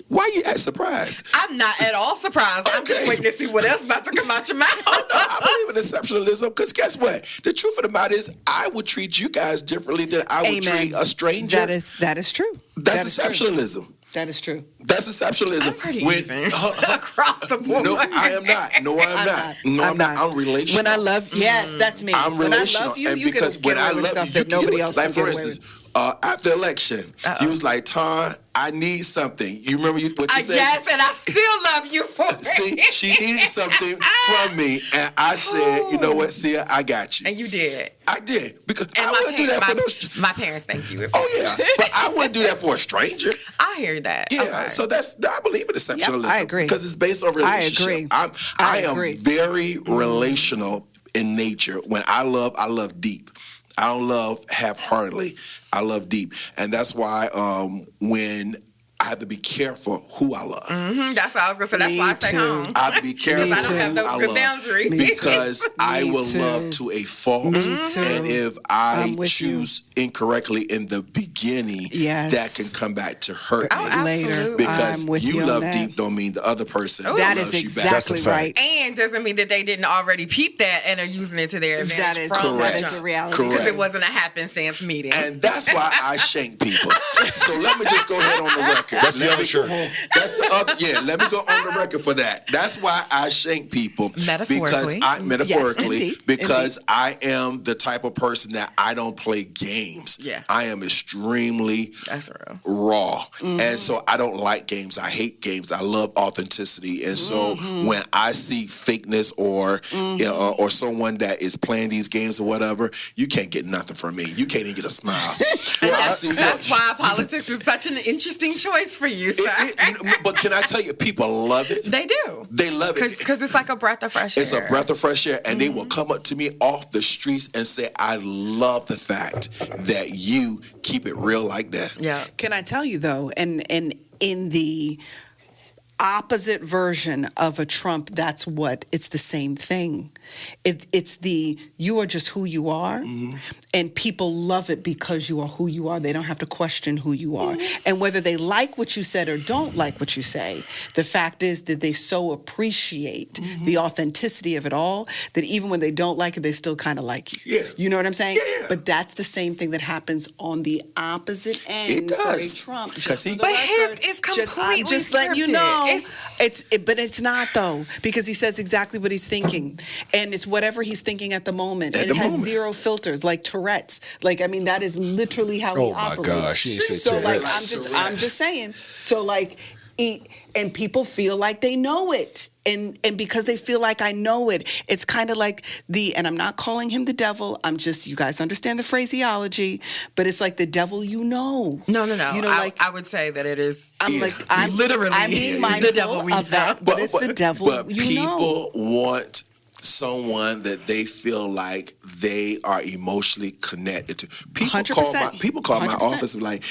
why you act surprised? I'm not at all surprised. I'm just Okay. waiting to see what else about to come out your mouth. Oh no, I believe in exceptionalism because guess what? The truth of the matter is, I would treat you guys differently than I would treat a stranger. That is true. That's exceptionalism. That is true. That's exceptionalism. I'm pretty even across the board. No, I am not. No, I'm not. No, I'm not. I'm relational. When I love, yes, that's me. I'm when relational. I love you, and you can because get when I away with love stuff you, that nobody else like can for get away instance, with. after election, you was like, Ton, I need something. You remember what you said? Yes, and I still love you for it. See, she needs something from me, and I said, you know what, Sia, I got you. And you did. I did because And I wouldn't do that for no. my parents thank you. Oh yeah, but I wouldn't do that for a stranger. I hear that. Yeah, Okay. so I believe in exceptionalism. I agree. Because it's based on relationship. I am agree. very relational in nature. When I love deep. I don't love half-heartedly. I love deep. And that's why when I have to be careful who I love. That's what I was going to say. That's Me why I stay too. home. I have to be careful Because I don't have who those I good love. boundaries. Because I Me will too. love to a fault. Me too. And if I I'm with choose incorrectly in the beginning, Yes. that can come back to hurt me. Later, Absolutely. Because I'm with you you on love that. deep don't mean the other person That loves is you back. exactly right. And doesn't mean that they didn't already peep that and are using it to their advantage That is from Correct. that is the jump. reality. Correct. Because it wasn't a happenstance meeting. And that's why I shank people. So let me just go ahead on the record. That's the Let other me shirt. go- That's the other. Yeah, let me go on the record for that. That's why I shank people. Because Metaphorically. Yes, indeed. because I am the type of person that I don't play games. Yeah. I am extremely That's real. raw. And so I don't like games. I hate games. I love authenticity. And so when I see fakeness or someone that is playing these games or whatever, you can't get nothing from me. You can't even get a smile. And I see- that's why politics is such an interesting choice for you. sir. But can I tell you, people love it. They do. They love it. Because it's like a breath of fresh air. It's a breath of fresh air, and they will come up to me off the streets and say, I love the fact that you keep it real like that. Yeah. Can I tell you though, and in the opposite version of a Trump, it's the same thing. It's you are just who you are, and people love it because you are who you are. They don't have to question who you are. And whether they like what you said or don't like what you say, the fact is that they so appreciate the authenticity of it all that even when they don't like it, they still kind of like you. Yeah. You know what I'm saying? Yeah. But that's the same thing that happens on the opposite end It does. for a Trump. Because he- But his is completely just letting you scripted. know. But it's not though, because he says exactly what he's thinking, and it's whatever he's thinking at the moment, At and the it has moment. zero filters, like Tourette's. Like I mean, that is literally how he Oh, my operates. gosh, she ain't say so like Tourette's. I'm just saying. So like, and people feel like they know it. And because they feel like I know it, it's kind of like and I'm not calling him the devil. I'm just, you guys understand the phraseology, but it's like the devil you know. No. You know, I would say that it is. I'm literally I'm being mindful the devil we of that, know. but it's the devil But you people know. want someone that they feel like they are emotionally connected to. People 100%. call my 100%. office and be like,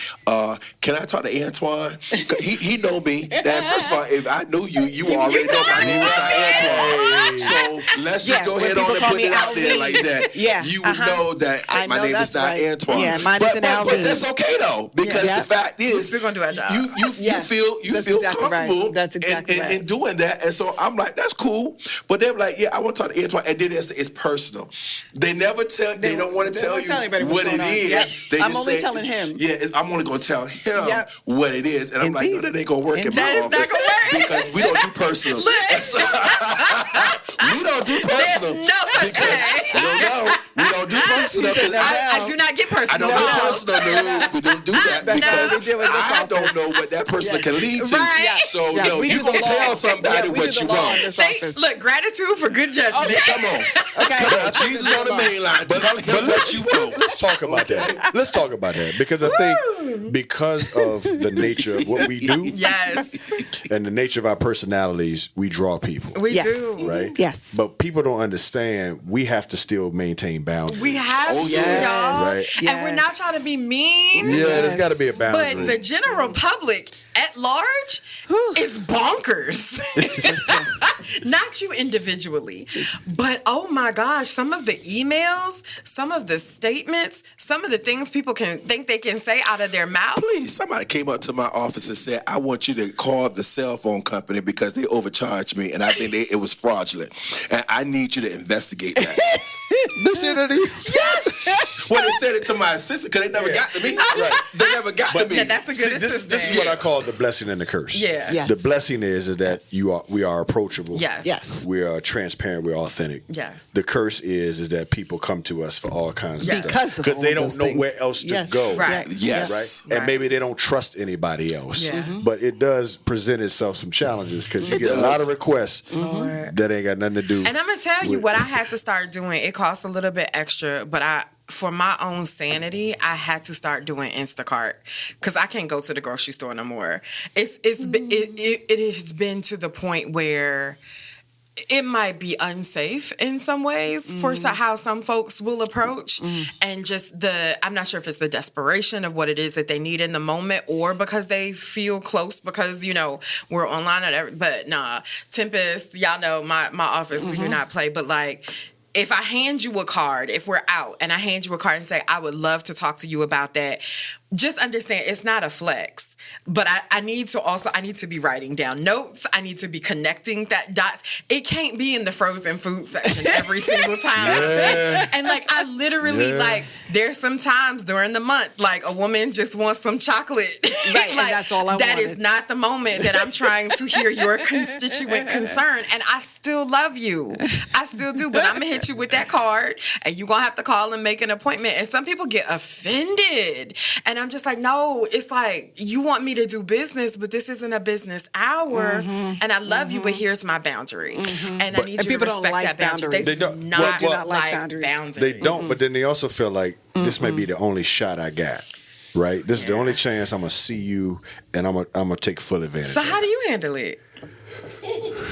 can I talk to Antoine? He know me. That first of all, if I knew you, you already know my name is not Antoine. So let's just Yeah, go when ahead on people and call put me it out there Alvin. like that. Yeah, You would know that I my know name is that's not right. Antoine. Yeah, mine but, isn't but Alvin. that's okay though, because Yeah. the fact We're is, still gonna do our job. you Yes, feel that's feel exactly right. comfortable That's exactly right. in doing that, and so I'm like, that's cool. But they're like, yeah, I want to talk to Antoine, and then it's personal. They never tell. They don't want to tell you anybody what's what it going on. is. Yep. They I'm just only say, telling him. Yeah, I'm only going to tell him Yep. what it is, and I'm like, no, Indeed. that ain't gonna work in That my is not office gonna work. because we don't do personal. And so, we don't do personal There's no such because thing. we don't do personal because I do not get personal. I don't do personal. No, we don't do that That's because what we do in this I don't office. know what that person can lead to. Right. Yeah. So Yeah, no, we you do the gonna law. tell somebody Yeah, we what do you the law in want. this Say, office. look, gratitude for good judgment. Come on. Okay. Jesus on the main line. Tell him what you want. Let's talk about that. Let's talk about that because I think because of the nature of what we do Yes, and the nature of our personalities, we draw people. we Yes. do. Right? Yes. But people don't understand we have to still maintain boundaries. We have Oh, to, yes. y'all. Right. And we're not trying to be mean. Yeah, there's got to be a boundary. But the general public at large is bonkers. Not you individually, but oh my gosh, some of the emails, some of the statements, some of the things people can think they can say out of their mouth. Please, somebody came up to my office and said, I want you to call the cell phone company because they overcharged me and I think it was fraudulent. And I need you to investigate that. They said that to you? Yes! Well, they said it to my assistant because they never got to me. Right. They never got to me. Yeah, that's a good assistant. This is what I call the blessing and the curse. Yeah. Yes. The blessing is that we are approachable. Yes. We are transparent. We're authentic. Yes. The curse is that people come to us for all kinds of stuff Because of all they of don't those know things. where else to go. Right. Yes. Right? And maybe they don't trust anybody else. Yeah. Mhm. But it does present itself some challenges because you It get does. a lot of requests Lord. that ain't got nothing to do. And I'm gonna tell you with- what I had to start doing. It costs a little bit extra, but for my own sanity, I had to start doing Instacart because I can't go to the grocery store no more. It has been to the point where it might be unsafe in some ways for how some folks will approach, and just I'm not sure if it's the desperation of what it is that they need in the moment, or because they feel close because we're online but nah, Tempest, y'all know my office, we do not play, but like, if I hand you a card, if we're out and I hand you a card and say, I would love to talk to you about that, just understand it's not a flex. But I need to be writing down notes. I need to be connecting that dots. It can't be in the frozen food section every single time. Yeah. And like, I literally, like, there's some times during the month, like, a woman just wants some chocolate. Right, and that's all I That wanted. is not the moment that I'm trying to hear your constituent concern. And I still love you. I still do. But I'm going to hit you with that card, and you're going to have to call and make an appointment. And some people get offended. And I'm just like, no, it's like, you want me to do business, but this isn't a business hour. And I love you, but here's my boundary. And I need you to people don't respect like that boundary. boundaries. They They don't- do not, do not like boundaries. boundaries. They don't, but then they also feel like this may be the only shot I got. Right? This is the only chance I'm gonna see you, and I'm gonna take full advantage. So of how it. do you handle it?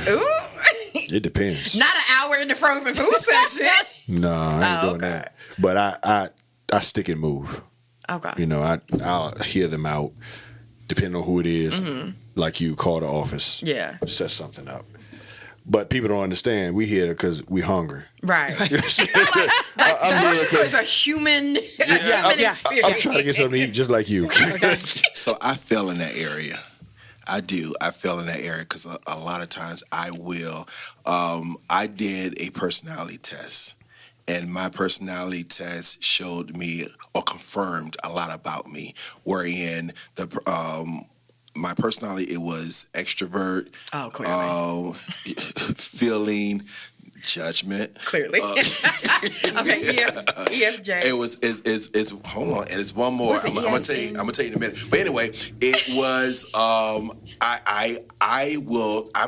Ooh. It depends. Not an hour in the frozen food section. No, I ain't doing okay. that. But I stick and move. Okay. You know, I'll hear them out, depending on who it is. Like you call the office, Yeah. set something up. But people don't understand. We here because we hungry. Right. I'm The here grocery store 'cause- is a human experience. I'm trying to get something to eat just like you. So I fell in that area. I do. I fell in that area because a lot of times I will. I did a personality test, and my personality test showed me or confirmed a lot about me. Wherein my personality, it was extrovert. Oh, clearly. Feeling. Judgment. Clearly. Okay, EFJ. It was is hold on, and it's one more. Was it I'm gonna tell you. EFJ? I'm gonna tell you in a minute. But anyway, it was. I'm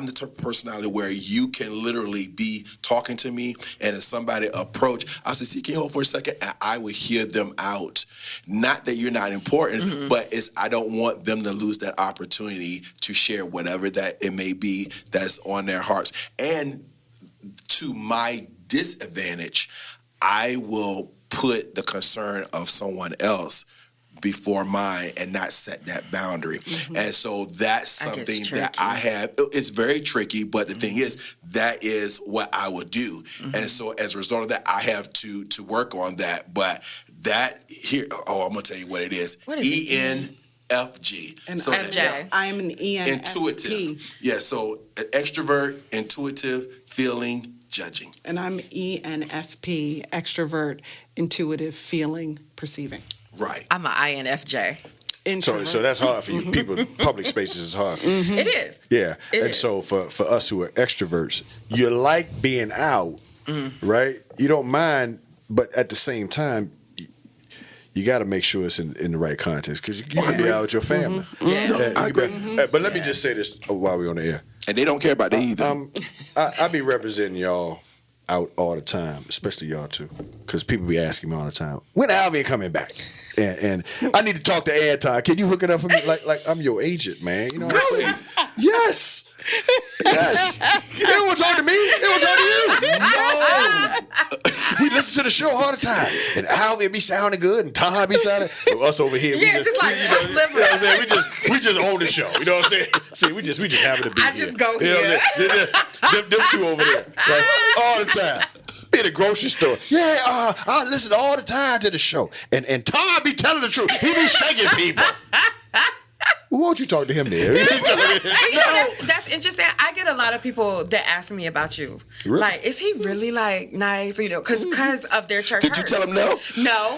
the type of personality where you can literally be talking to me, and if somebody approach, I say, "See, can you hold for a second?" And I will hear them out. Not that you're not important, but I don't want them to lose that opportunity to share whatever that it may be that's on their hearts. And to my disadvantage, I will put the concern of someone else before mine and not set that boundary. And so that's That gets something that tricky. I have. It's very tricky, but the thing is, that is what I would do. And so as a result of that, I have to work on that. But that here, I'm going to tell you what it is. What is it? ENFG. And So FJ. I'm an ENFP. intuitive. Yeah, so extrovert, intuitive, feeling, judging. And I'm ENFP, extrovert, intuitive, feeling, perceiving. Right. I'm an INFJ. Introvert. So that's hard for you. People, public spaces is hard for you. It is. Yeah. It And is. so for us who are extroverts, you like being out, right? You don't mind, but at the same time, you got to make sure it's in the right context because you can be out with your family. Yeah. I agree. But let me just say this while we're on the air. And they don't care about that either. I be representing y'all out all the time, especially y'all too, because people be asking me all the time, when Alvin coming back? And I need to talk to Anton. Can you hook it up for me? Like I'm your agent, man. You know what I'm saying? Yes. Yes. They don't want to talk to me. They want to talk to you. we listen to the show all the time, and Al be sounding good, and Tom be sounding. And us over here, Yeah, just like you know what I'm saying? We just own the show. You know what I'm saying? See, we just having to be I here. just go You know here. what I'm saying? Them two over there, like, all the time. Be at the grocery store. Yeah, I listen all the time to the show, and Tom be telling the truth. He be shaking people. Well, why don't you talk to him there? That's interesting. I get a lot of people that ask me about you. Really? Like, is he really like nice? You know, because of their church. Did you tell him no? No.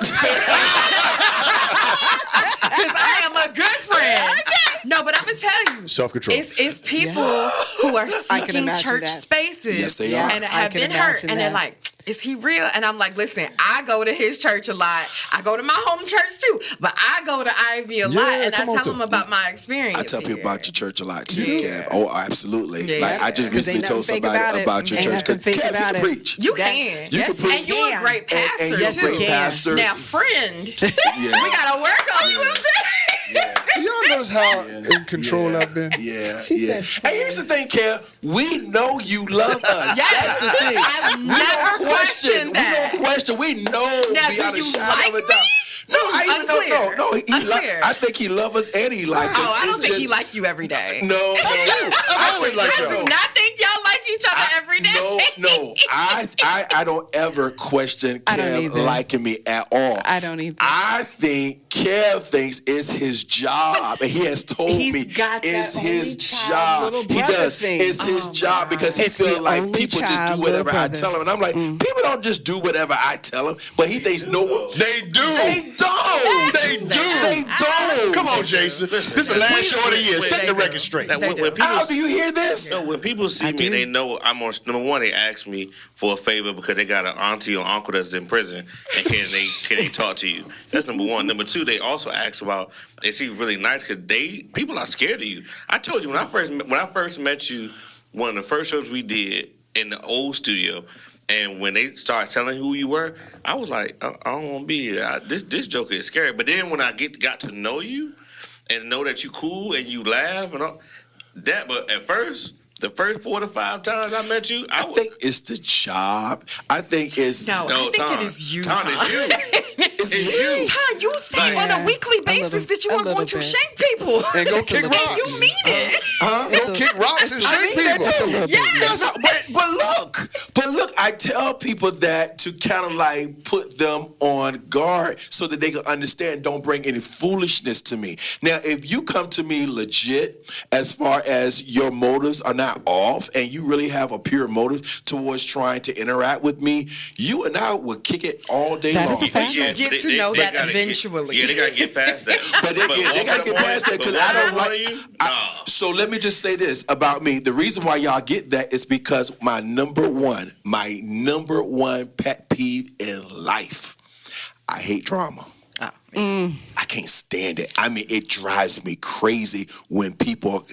Because I am a good friend. No, but I'm gonna tell you, Self-control. It's people who are seeking church that. spaces, Yes, they are. and have been hurt, and they're like, is he real? And I'm like, listen, I go to his church a lot. I go to my home church too, but I go to Ivy a lot, and I tell them about my experience. I tell people about your church a lot too, Yeah. Kev. Oh, absolutely. Yeah. Like I just 'Cause recently ain't told nothing fake somebody about your it. church. Ain't nothing fake Kev, about you it. can preach. You That- can. You can preach. And you're a great pastor And you're a too. great pastor. Now, friend, Yeah. we gotta work on something. Y'all notice how in control I've been? Yeah, yeah. And here's the thing, Kev. We know you love us. Yes. That's the thing. I've We never don't questioned that. We don't question. We know Now, beyond do a you shadow like of a me? doubt. No, I even Unclear. no. He Unclear. I think he loves us and he likes us. Oh, I don't It's think he just- like you every day. No. I always like I do y'all. not think y'all like each other every day. No. I don't ever question I don't Kev either. liking me at all. I don't either. I think Kev thinks it's his job, and he has told He's me got it's that his only child, job. little He brother does. thing. It's his job because he It's feels the like only people just child, do whatever little I brother. tell them, and I'm like, people don't just do whatever I tell them, but he thinks no. They do. They don't. They do. They don't. Come on, Jason. This is the last show of the year. Set the record straight. Now, when people, How do you hear this? no, when people see me, they know I'm on. Number one, they ask me for a favor because they got an auntie or uncle that's in prison, and can they talk to you? That's number one. Number two, they also ask about is he really nice? Because people are scared of you. I told you when I first met you, one of the first shows we did in the old studio. And when they started telling who you were, I was like, I don't want to be here. This joker is scary. But then when I got to know you and know that you cool and you laugh and all that, but at first, the first 4 to 5 times I met you, I think it's the job. I think it's No, I think Tom, it is you, Tom, it's you. It's It's you. you. Tom, you say Like- on a weekly basis that you a are going little to bit. shake people. And go kick And rocks. you mean it. Go kick rocks and I shake mean that people. too. Yes. But look, I tell people that to kind of like put them on guard so that they can understand. Don't bring any foolishness to me. Now, if you come to me legit, as far as your motives are not off, and you really have a pure motive towards trying to interact with me, you and I will kick it all day That long. is a fact. You get to know that gotta eventually. Yeah, they gotta get past that. But they gotta get past that because I don't like. you. So let me just say this about me. The reason why y'all get that is because my number one pet peeve in life, I hate drama. I can't stand it. I mean, it drives me crazy when people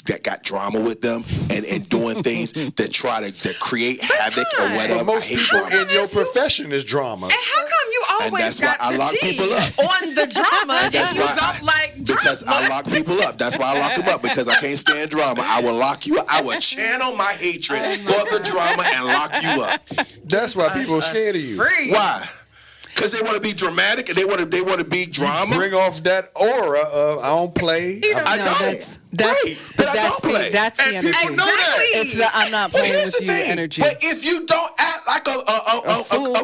that got drama with them and doing things that try to create havoc or whatever. But most I hate people drama. in your profession is drama. And how come you always that's why got I the lock tea people up. on the drama and That's you why don't like drama? Because I lock people up. That's why I lock them up, because I can't stand drama. I will lock you up. I will channel my hatred for the drama and lock you up. That's why people are scared of you. Free. Why? Because they want to be dramatic and they want to be drama. Bring off that aura of I don't play. I No, don't. that's Right. but I that's don't play. that's the And people energy. know that. It's the I'm not Well, playing here's with the you thing. energy. But if you don't act like a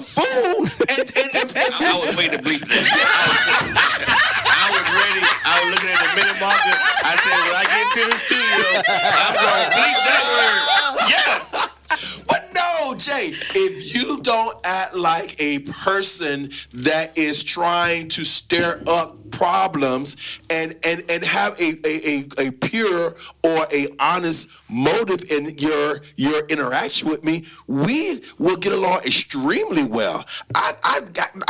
fool and I was waiting to bleep that. I was ready. I was looking at the minute marker. I said, when I get to the studio, I'm going to bleep that word. Yes. But no, Jay, if you don't act like a person that is trying to stir up problems and have a pure or a honest motive in your interaction with me, we will get along extremely well. I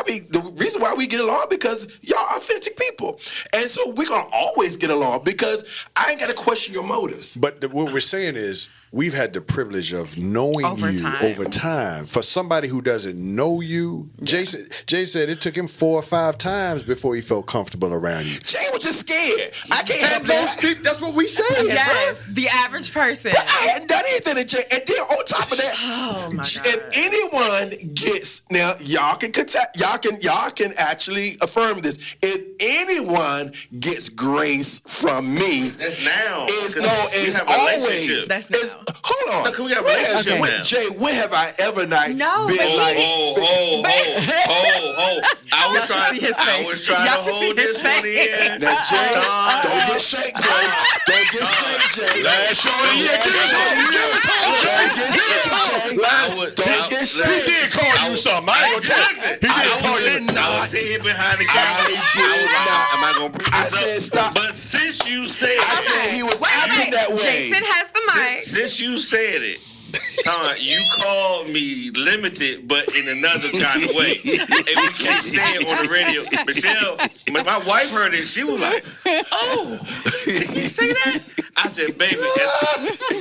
mean, the reason why we get along because y'all are authentic people, and so we're gonna always get along because I ain't gotta question your motives. But what we're saying is we've had the privilege of knowing you over time. For somebody who doesn't know you, Jay said it took him 4 or 5 times before he felt comfortable around you. Jay was just scared. saying. I can't help And those that. people, that's what we saying, Yes, the average person. I hadn't done anything to Jay. And then on top of that, Oh my if God. anyone gets now, y'all can actually affirm this. If anyone gets grace from me, That's now. it's We it's have a always. relationship. That's It's, now. hold on. Look, we got a relationship when, now. Jay, when have I ever not No, been but like? I was Y'all should trying. see his I face. was trying Y'all to should see hold his this one face. in. Now, Jay, Tom. don't get shanked, Jay. Don't get shanked, Jay. Last show of the year. Don't get shanked, Jay. Don't get He shanked. did call you something. I ain't gonna tell you. He did call you. I was sitting here behind the camera. I did not. Am I gonna bring I this up? said stop. But since you said I said he was acting that way. Jason has the mic. Since you said it, Tom, you called me limited, but in another kind of way. And we can't say it on the radio. Michelle, when my wife heard it, she was like, "Oh, did you say that?" I said, "Baby,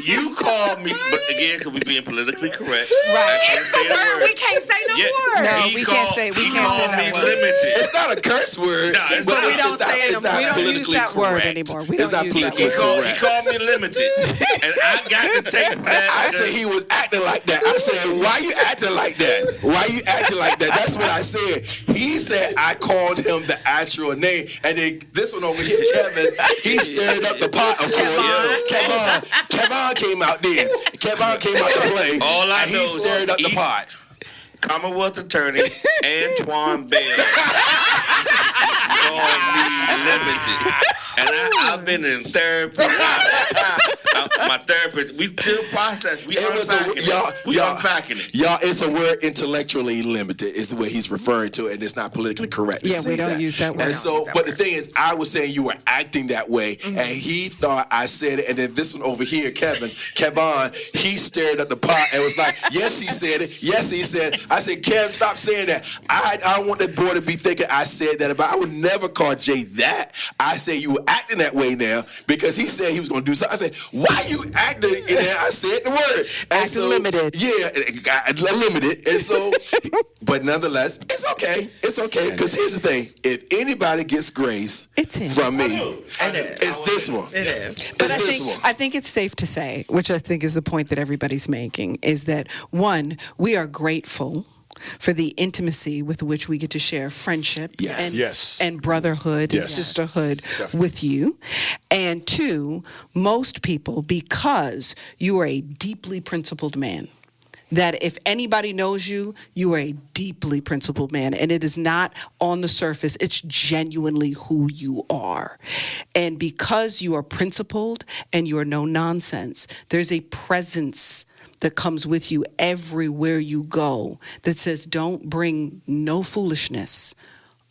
you called me," but again, because we being politically correct. Right. I can't It's say the word we can't say no more. No, he we called- can't say- we he can't say called that me word. limited. It's not a curse word, No, it's but not. it's We don't not, say it it's anymore. not We don't use politically that word correct. anymore. We It's don't not use that politically word. He correct. called me limited, and I got to take that. I said he was acting like that. I said, why you acting like that? Why you acting like that? That's what I said. He said I called him the actual name. And then this one over here, Kevin, he stirred up the pot, of course. Kevin came out then. Kevin came out to play. All I and know he is stirred up the pot. Commonwealth attorney Antoine Bell called me limited, and I've been in therapy. My therapist, we still process. We unpacking it. We unpacking it. Y'all, it's a word intellectually limited is the way he's referring to it, and it's not politically correct to Yeah, say we don't that. use that word. And so, that but word. the thing is, I was saying you were acting that way, and he thought I said it, and then this one over here, Kevin, he stared at the pot and was like, yes, he said it. Yes, he said it. I said, Kev, stop saying that. I don't want the boy to be thinking I said that, but I would never call Jay that. I said you were acting that way now because he said he was going to do something. I said, why you acting? And then I said the word. And Acting so, limited. Yeah, it got limited. And so, but nonetheless, it's okay. It's okay because here's the thing: if anybody gets grace It's him. from me, It is. it's this one. It is. But It's I this think, one. I think it's safe to say, which I think is the point that everybody's making, is that one, we are grateful for the intimacy with which we get to share friendship Yes. and, Yes. and brotherhood and Yes. sisterhood with you. And two, most people, because you are a deeply principled man, that if anybody knows you, you are a deeply principled man. And it is not on the surface, it's genuinely who you are. And because you are principled and you are no nonsense, there's a presence that comes with you everywhere you go that says, don't bring no foolishness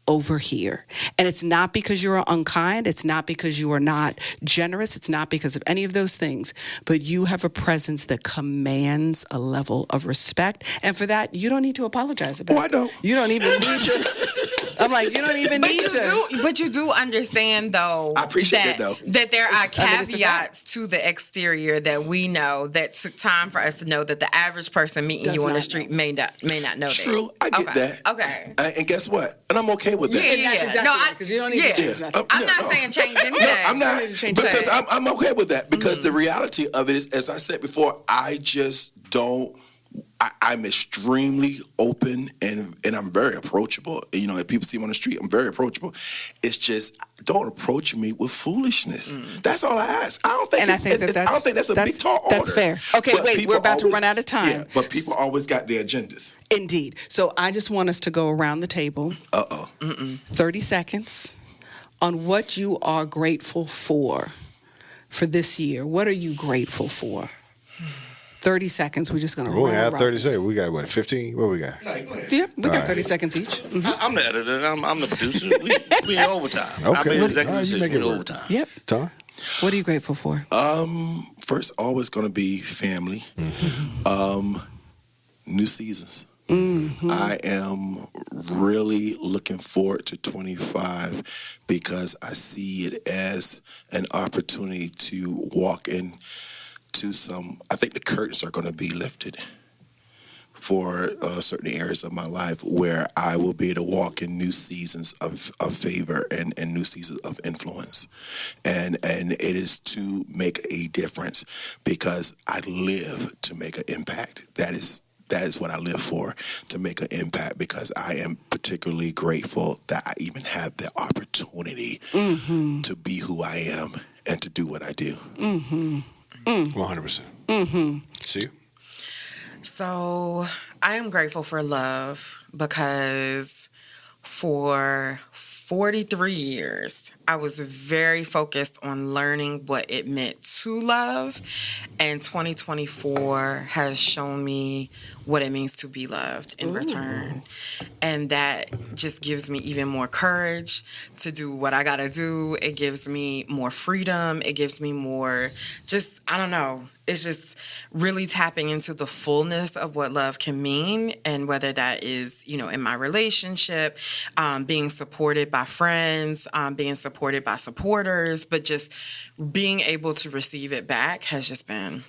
over here. And it's not because you're unkind. It's not because you are not generous. It's not because of any of those things. But you have a presence that commands a level of respect. And for that, you don't need to apologize about it. Oh, I don't. You don't even need to. I'm like, you don't even But need you to. do, but you do understand though. I appreciate that, it, though. That there are I mean, it's a fact. caveats to the exterior that we know that took time for us to know that the average person meeting Does you on the not street know. may not know True, that. I get that. Okay. And guess what? And I'm okay with that. Yeah, And that's yeah. exactly No, right, 'cause you don't need to change nothing. I'm not saying change anything. No, I'm not. need to change Because that. I'm okay with that. Because the reality of it is, as I said before, I just don't. I'm extremely open and I'm very approachable. You know, if people see me on the street, I'm very approachable. It's just don't approach me with foolishness. That's all I ask. I don't think. And I think I don't think that's a big tall order. that's fair. Okay, But wait, people we're about to always- run out of time. Yeah, but people always got their agendas. Indeed. So I just want us to go around the table, 30 seconds, on what you are grateful for this year. What are you grateful for? 30 seconds. We're just going to We only roll have around. 30 seconds. We got, what, 15? What we got? Yep, we got All right. 30 seconds each. Mhm. I'm the editor. I'm the producer. We in overtime. Okay. I've been All executive right, you make assistant it work. overtime. Yep. Tom? What are you grateful for? First, always going to be family. New seasons. I am really looking forward to 25 because I see it as an opportunity to walk into some. I think the curtains are going to be lifted for certain areas of my life where I will be able to walk in new seasons of favor and new seasons of influence. And it is to make a difference because I live to make an impact. That is what I live for, to make an impact, because I am particularly grateful that I even have the opportunity to be who I am and to do what I do. 100%. See? So I am grateful for love because for 43 years, I was very focused on learning what it meant to love. And 2024 has shown me what it means to be loved in return. And that just gives me even more courage to do what I got to do. It gives me more freedom. It gives me more just, I don't know. It's just really tapping into the fullness of what love can mean, and whether that is, in my relationship, being supported by friends, being supported by supporters, but just being able to receive it back has just been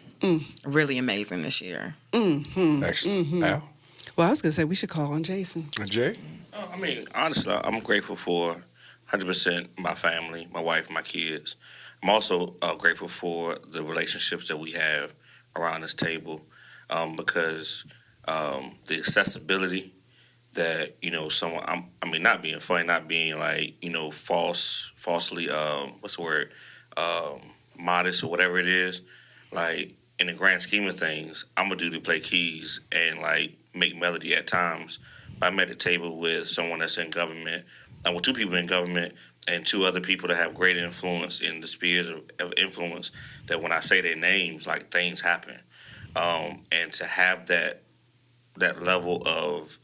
really amazing this year. Excellent. Al? Well, I was going to say we should call on Jason. Jay? I mean, honestly, I'm grateful for 100% my family, my wife, my kids. I'm also grateful for the relationships that we have around this table, because the accessibility that, someone, not being funny, not being like, falsely, what's the word, modest or whatever it is, like, in the grand scheme of things, I'm a dude to play keys and, like, make melody at times. I'm at the table with someone that's in government, with two people in government, and two other people that have great influence in the spheres of influence, that when I say their names, like, things happen. And to have that level of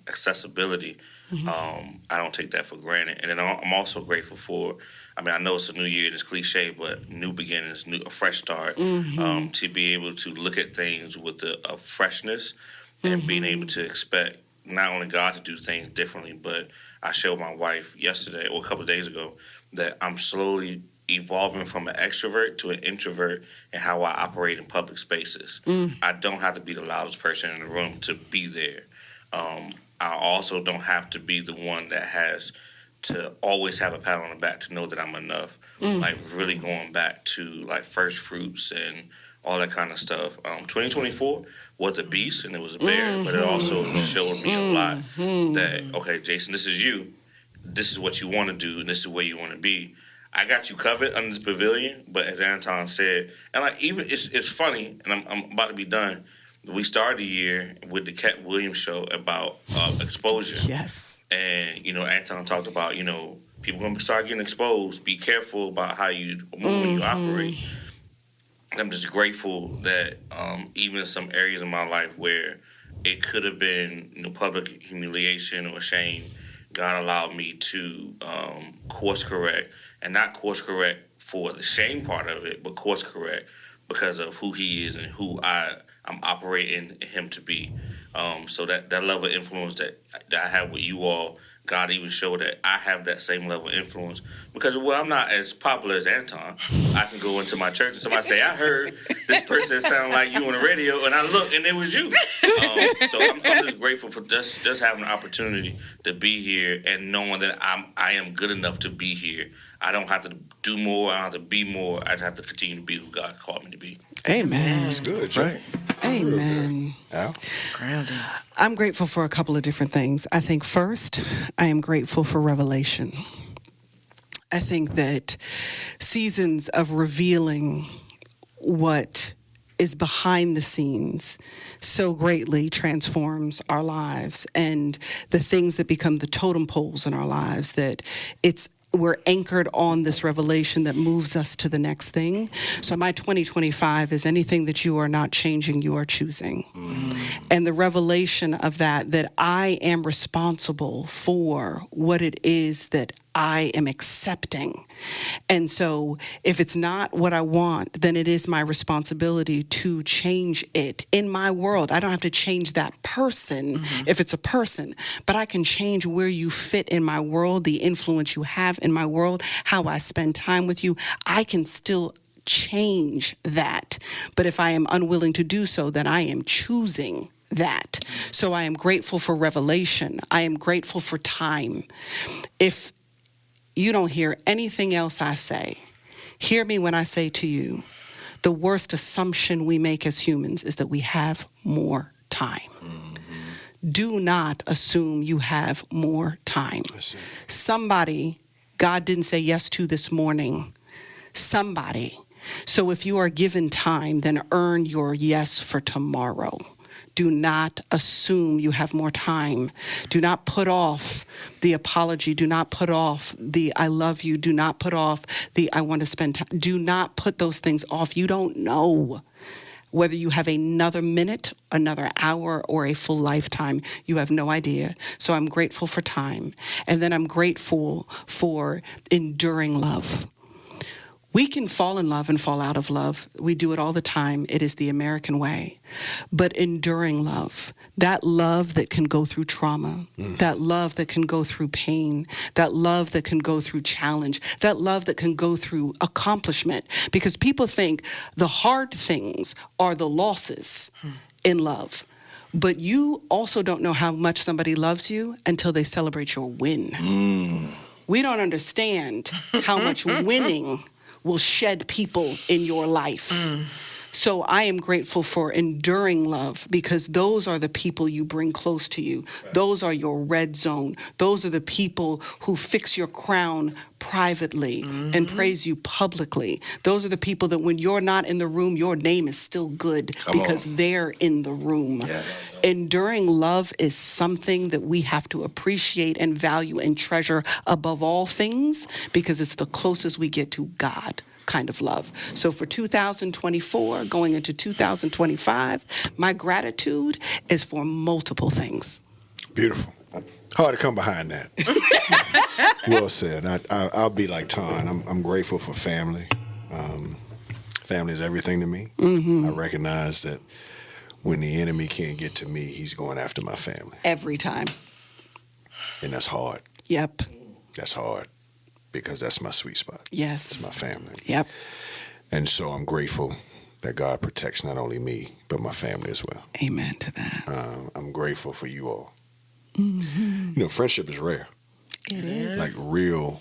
accessibility, I don't take that for granted. And then I'm also grateful for, I know it's a new year and it's cliche, but new beginnings, a fresh start, to be able to look at things with a freshness and being able to expect not only God to do things differently, but I showed my wife yesterday or a couple of days ago that I'm slowly evolving from an extrovert to an introvert in how I operate in public spaces. I don't have to be the loudest person in the room to be there. I also don't have to be the one that has to always have a pat on the back to know that I'm enough. Like, really going back to, like, first fruits and all that kind of stuff. 2024 was a beast and it was a bear, but it also showed me a lot that, okay, Jason, this is you. This is what you want to do, and this is where you want to be. I got you covered under this pavilion, but as Anton said, and like, even it's funny, and I'm about to be done. We started the year with the Cat Williams show about exposure. Yes. And, Anton talked about, people going to start getting exposed. Be careful about how you move when you operate. And I'm just grateful that even in some areas of my life where it could have been, public humiliation or shame, God allowed me to course correct. And not course correct for the shame part of it, but course correct because of who he is and who I'm operating him to be. So that level of influence that I have with you all, God even showed that I have that same level of influence. Because, I'm not as popular as Anton. I can go into my church and somebody say, I heard this person sound like you on the radio, and I look, and it was you. So I'm just grateful for just having the opportunity to be here and knowing that I am good enough to be here. I don't have to do more. I don't have to be more. I just have to continue to be who God called me to be. Amen. That's good, right? Amen. Al? Grounding. I'm grateful for a couple of different things. I think first, I am grateful for revelation. I think that seasons of revealing what is behind the scenes so greatly transforms our lives, and the things that become the totem poles in our lives, that we're anchored on this revelation that moves us to the next thing. So my 2025 is anything that you are not changing, you are choosing. And the revelation of that I am responsible for what it is that I am accepting. And so if it's not what I want, then it is my responsibility to change it in my world. I don't have to change that person if it's a person, but I can change where you fit in my world, the influence you have in my world, how I spend time with you. I can still change that. But if I am unwilling to do so, then I am choosing that. So I am grateful for revelation. I am grateful for time. If you don't hear anything else I say, hear me when I say to you, the worst assumption we make as humans is that we have more time. Do not assume you have more time. Somebody God didn't say yes to this morning. Somebody. So if you are given time, then earn your yes for tomorrow. Do not assume you have more time. Do not put off the apology. Do not put off the I love you. Do not put off the I want to spend time. Do not put those things off. You don't know whether you have another minute, another hour, or a full lifetime. You have no idea. So I'm grateful for time. And then I'm grateful for enduring love. We can fall in love and fall out of love. We do it all the time. It is the American way. But enduring love, that love that can go through trauma, that love that can go through pain, that love that can go through challenge, that love that can go through accomplishment. Because people think the hard things are the losses in love. But you also don't know how much somebody loves you until they celebrate your win. We don't understand how much winning will shed people in your life. So I am grateful for enduring love, because those are the people you bring close to you. Those are your red zone. Those are the people who fix your crown privately and praise you publicly. Those are the people that when you're not in the room, your name is still good because they're in the room. Yes. Enduring love is something that we have to appreciate and value and treasure above all things, because it's the closest we get to God kind of love. So for 2024, going into 2025, my gratitude is for multiple things. Beautiful. Hard to come behind that. Well said. I'll be like Ton. I'm grateful for family. Family is everything to me. I recognize that when the enemy can't get to me, he's going after my family. Every time. And that's hard. Yep. That's hard, because that's my sweet spot. Yes. It's my family. Yep. And so I'm grateful that God protects not only me, but my family as well. Amen to that. I'm grateful for you all. You know, friendship is rare. It is. Like real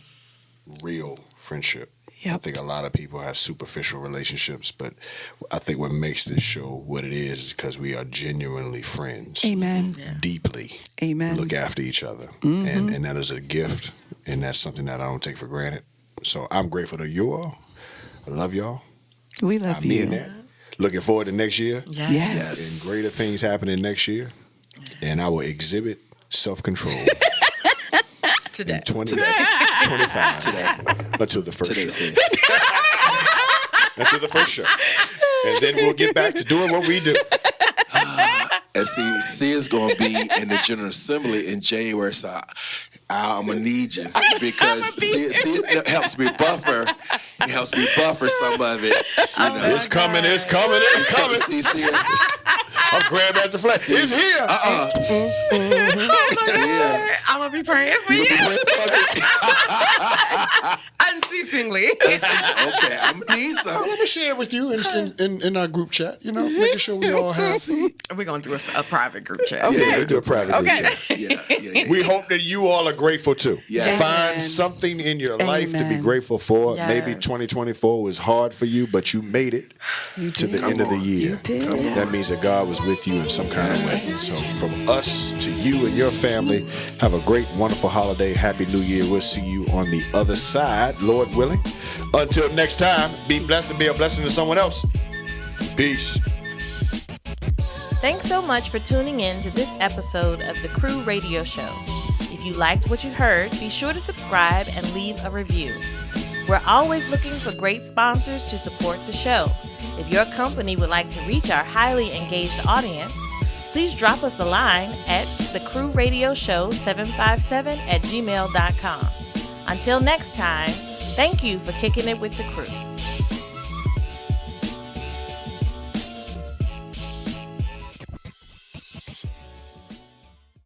friendship. Yep. I think a lot of people have superficial relationships, but I think what makes this show what it is because we are genuinely friends. Amen. Deeply. Amen. Look after each other. And that is a gift, and that's something that I don't take for granted. So I'm grateful to you all. I love y'all. We love I you. mean that. Looking forward to next year. Yes. And greater things happening next year. And I will exhibit self-control. Today. In 2025. Today. Until the first Today, show. sis. Until the first show. And then we'll get back to doing what we do. And see, Sia's going to be in the General Assembly in January, so I'm going to need you, because Sia helps me buffer. It helps me buffer some of it. You know. It's coming. See, Sia. I'm grabbing at the flag. It's here. Sia. I'm going to be praying for you. Unceasingly. Okay, I'm going to need some. Let me share it with you in our group chat, making sure we all have. We're going to do a private group chat. Yeah, we'll do a private group chat. Yeah. We hope that you all are grateful too. Yes. Find something in your life to be Amen. grateful for. Yes. Maybe 2024 was hard for you, but you made it to the end of the year. You did. That means that God was with you in some kind of way. So from us to you and your family, have a great, wonderful holiday. Happy New Year. We'll see you on the other side, Lord willing. Until next time, be blessed and be a blessing to someone else. Peace. Thanks so much for tuning in to this episode of the Crew Radio Show. If you liked what you heard, be sure to subscribe and leave a review. We're always looking for great sponsors to support the show. If your company would like to reach our highly engaged audience, please drop us a line at thecrewradioshow757@gmail.com. Until next time, thank you for kicking it with the crew.